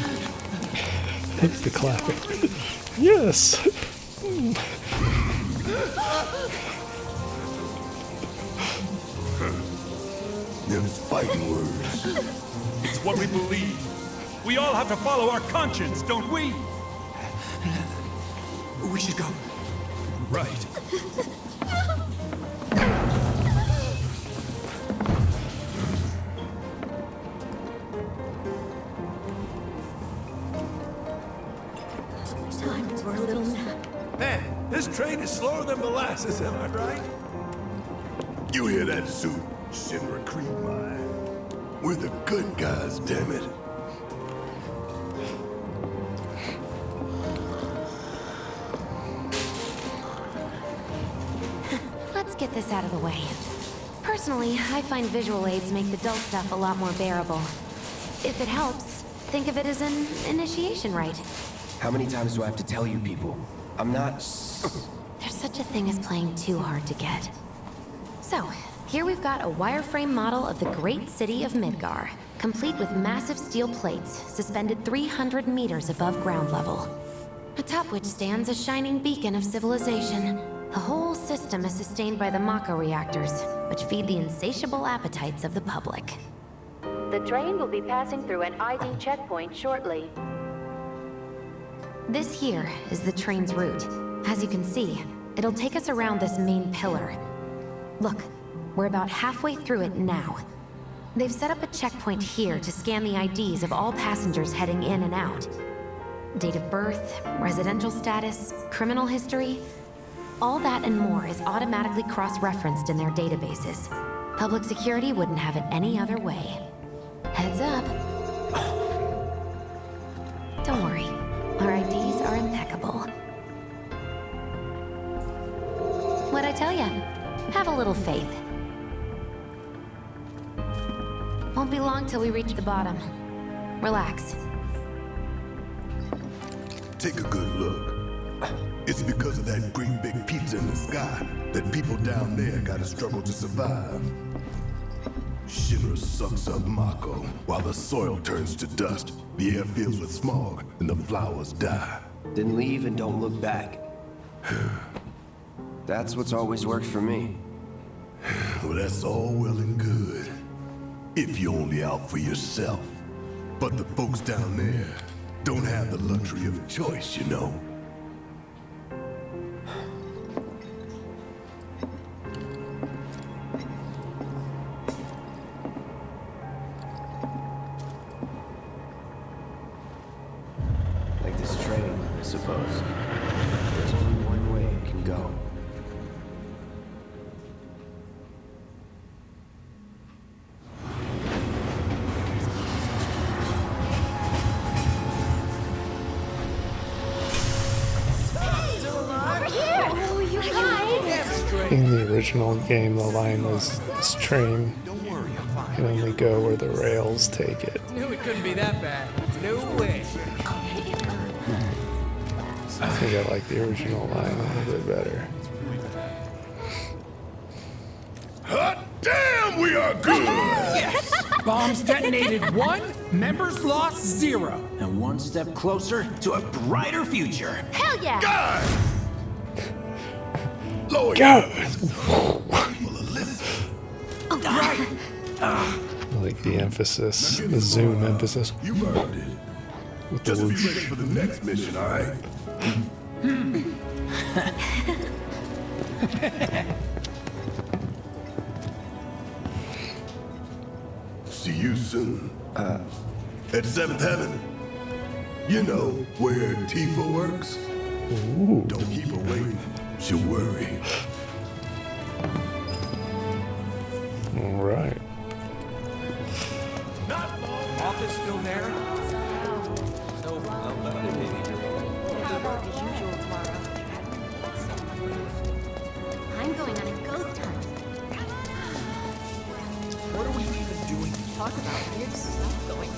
Thanks for clapping. Yes!
Them's fighting words.
It's what we believe. We all have to follow our conscience, don't we?
We should go.
Right.
Time for a little nap.
Man, this train is slower than molasses, am I right?
You hear that, suit? Shinra Creed mine. We're the good guys, damn it.
Let's get this out of the way. Personally, I find visual aids make the dull stuff a lot more bearable. If it helps, think of it as an initiation rite.
How many times do I have to tell you people? I'm not...
There's such a thing as playing too hard to get. So, here we've got a wireframe model of the great city of Midgar, complete with massive steel plates suspended 300 meters above ground level. Atop which stands a shining beacon of civilization. The whole system is sustained by the Mako reactors, which feed the insatiable appetites of the public.
The train will be passing through an ID checkpoint shortly.
This here is the train's route. As you can see, it'll take us around this main pillar. Look, we're about halfway through it now. They've set up a checkpoint here to scan the IDs of all passengers heading in and out. Date of birth, residential status, criminal history. All that and more is automatically cross-referenced in their databases. Public security wouldn't have it any other way. Heads up. Don't worry, our IDs are impeccable. What'd I tell ya? Have a little faith. Won't be long till we reach the bottom. Relax.
Take a good look. It's because of that great big pizza in the sky that people down there gotta struggle to survive. Shinra sucks up Mako while the soil turns to dust, the air fills with smog, and the flowers die.
Then leave and don't look back. That's what's always worked for me.
Well, that's all well and good. If you're only out for yourself. But the folks down there don't have the luxury of choice, you know.
Like this train, I suppose. There's only one way it can go.
In the original game, the line was, "This train can only go where the rails take it."
Knew it couldn't be that bad. No way.
I think I like the original line a little bit better.
Hot damn, we are good!
Yes! Bombs detonated 1, members lost 0.
And one step closer to a brighter future.
Hell yeah!
Guys! Lower
Go!
Right!
I like the emphasis, the zoom emphasis.
You earned it.
With the
Just be
whoosh.
ready for the next mission, alright? See you soon. At 7th Heaven. You know, where Tifa works.
Ooh.
Don't keep her waiting. She'll worry.
All right.
Office still there?
I'm going on a ghost hunt.
What are we even doing?
Talk about weird stuff going.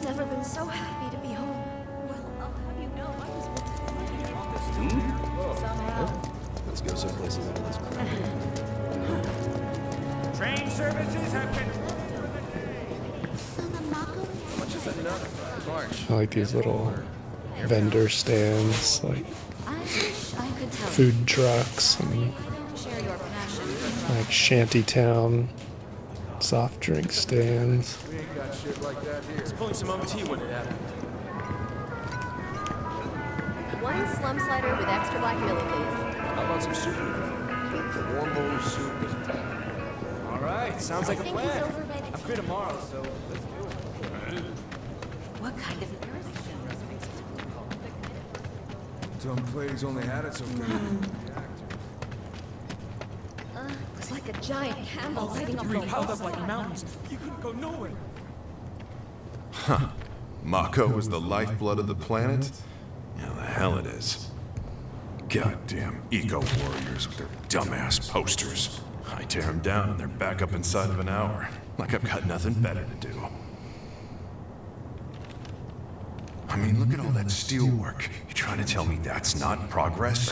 Never been so happy to be home. Well, I'll have you know I was somehow.
Let's go someplace a little less crowded.
Train services have been...
So the Mako
I like these little vendor stands, like
I wish I could tell you.
food trucks and
Share your passion for
like shantytown soft drink stands.
We ain't got shit like that here. It's pulling some OT when it happened.
One slum slider with extra black millie, please.
How about some soup? Warm bowl of soup. All right, sounds like a
think he's
plan.
over by the
I'm free tomorrow, so let's do it.
What kind of
Dumb Plady's only had it so good.
looks like a giant camel lighting up
We
the
piled
walls.
up like mountains. You couldn't go nowhere.
Huh. Mako is the lifeblood of the planet? Yeah, the hell it is. Goddamn eco-warriors with their dumbass posters. I tear them down and they're back up inside of an hour. Like I've got nothing better to do. I mean, look at all that steel work. You trying to tell me that's not progress?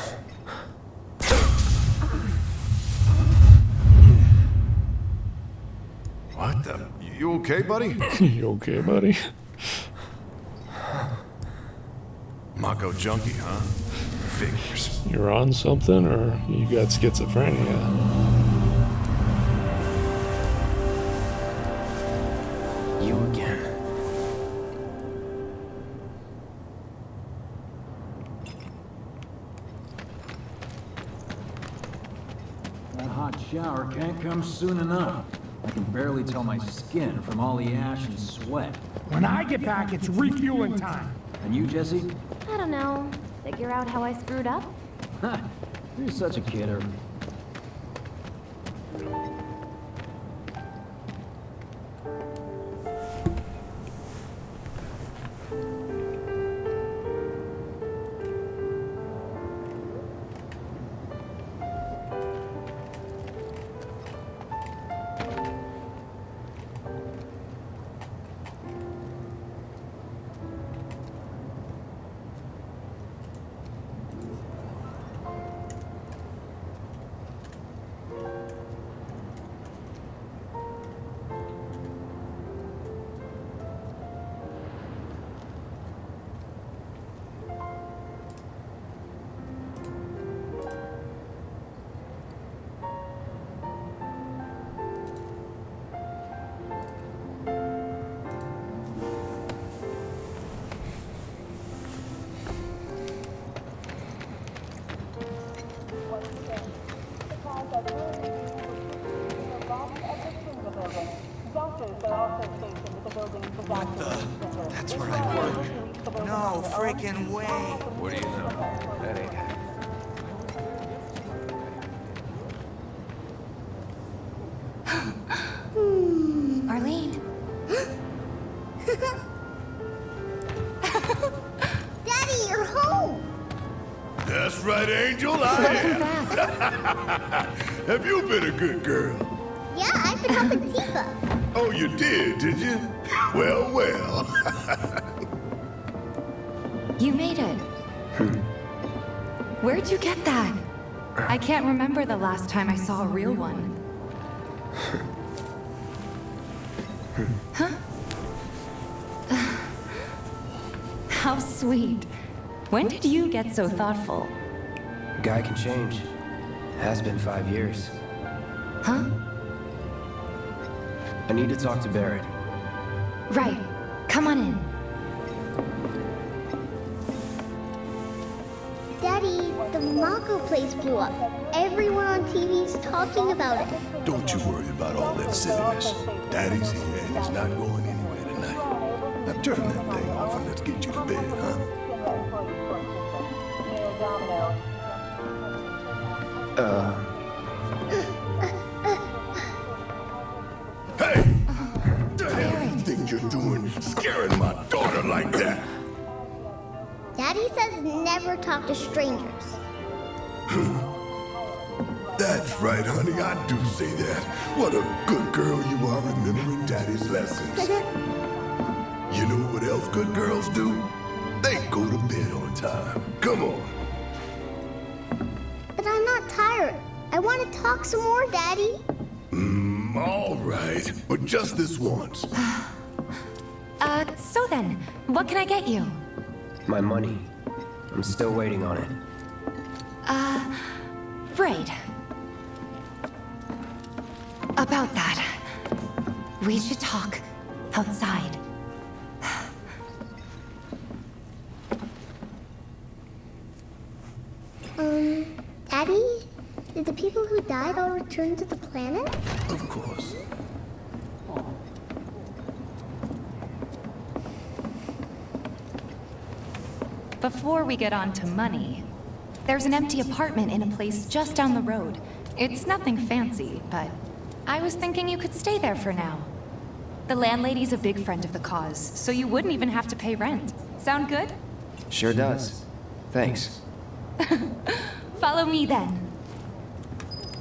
What the? You okay, buddy?
You okay, buddy?
Mako junkie, huh? Figures.
You're on something, or you got schizophrenia?
You again.
That hot shower can't come soon enough. I can barely tell my skin from all the ash and sweat.
When I get back, it's refueling time.
And you, Jesse?
I don't know. Figure out how I screwed up?
Ha! You're such a kidder.
What the? That's where I work. No freaking way.
What do you know? That ain't happening.
Arlene.
Daddy, you're home!
That's right, Angel, I am. Have you been a good girl?
Yeah, I've been helping Tifa.
Oh, you did you? Well, well.
You made it. Where'd you get that? I can't remember the last time I saw a real one. Huh? How sweet. When did you get so thoughtful?
Guy can change. Has been 5 years.
Huh?
I need to talk to Barrett.
Right. Come on in.
Daddy, the Mako place blew up. Everyone on TV's talking about it.
Don't you worry about all that silliness. Daddy's here and he's not going anywhere tonight. Now turn that thing off and let's get you to bed, huh? Hey! The hell you think you're doing scaring my daughter like that?
Daddy says never talk to strangers.
That's right, honey, I do say that. What a good girl you are remembering Daddy's lessons. You know what else good girls do? They go to bed on time. Come on.
But I'm not tired. I want to talk some more, Daddy.
All right, but just this once.
So then, what can I get you?
My money. I'm still waiting on it.
Right. About that. We should talk outside.
Daddy? Did the people who died all return to the planet?
Of course.
Before we get on to money, there's an empty apartment in a place just down the road. It's nothing fancy, but I was thinking you could stay there for now. The landlady's a big friend of the cause, so you wouldn't even have to pay rent. Sound good?
Sure does. Thanks.
Follow me then.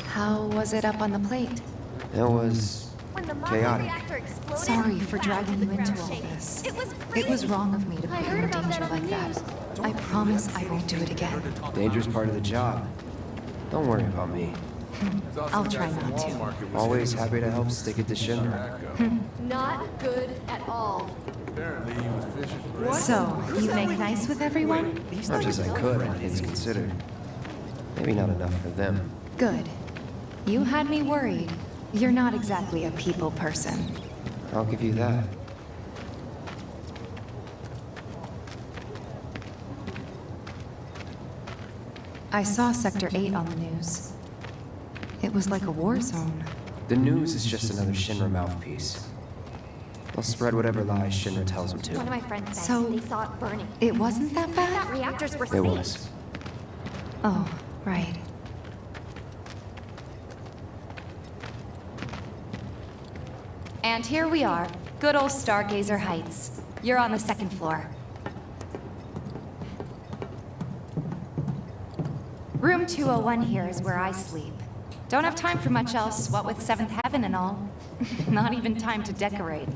How was it up on the plate?
It was chaotic.
Sorry for dragging you into all this. It was wrong of me to put you in danger like that. I promise I won't do it again.
Danger's part of the job. Don't worry about me.
I'll try not to.
Always happy to help stick it to Shinra.
Not good at all.
So, you make nice with everyone?
Much as I could, all things considered. Maybe not enough for them.
Good. You had me worried. You're not exactly a people person.
I'll give you that.
I saw Sector 8 on the news. It was like a war zone.
The news is just another Shinra mouthpiece. They'll spread whatever lies Shinra tells them to.
One of my friends said
So,
they saw it burning.
It wasn't that
That
bad?
reactors were
It
safe.
was.
Oh, right. And here we are. Good old Stargazer Heights. You're on the second floor. Room 201 here is where I sleep. Don't have time for much else, what with Seventh Heaven and all. Not even time to decorate.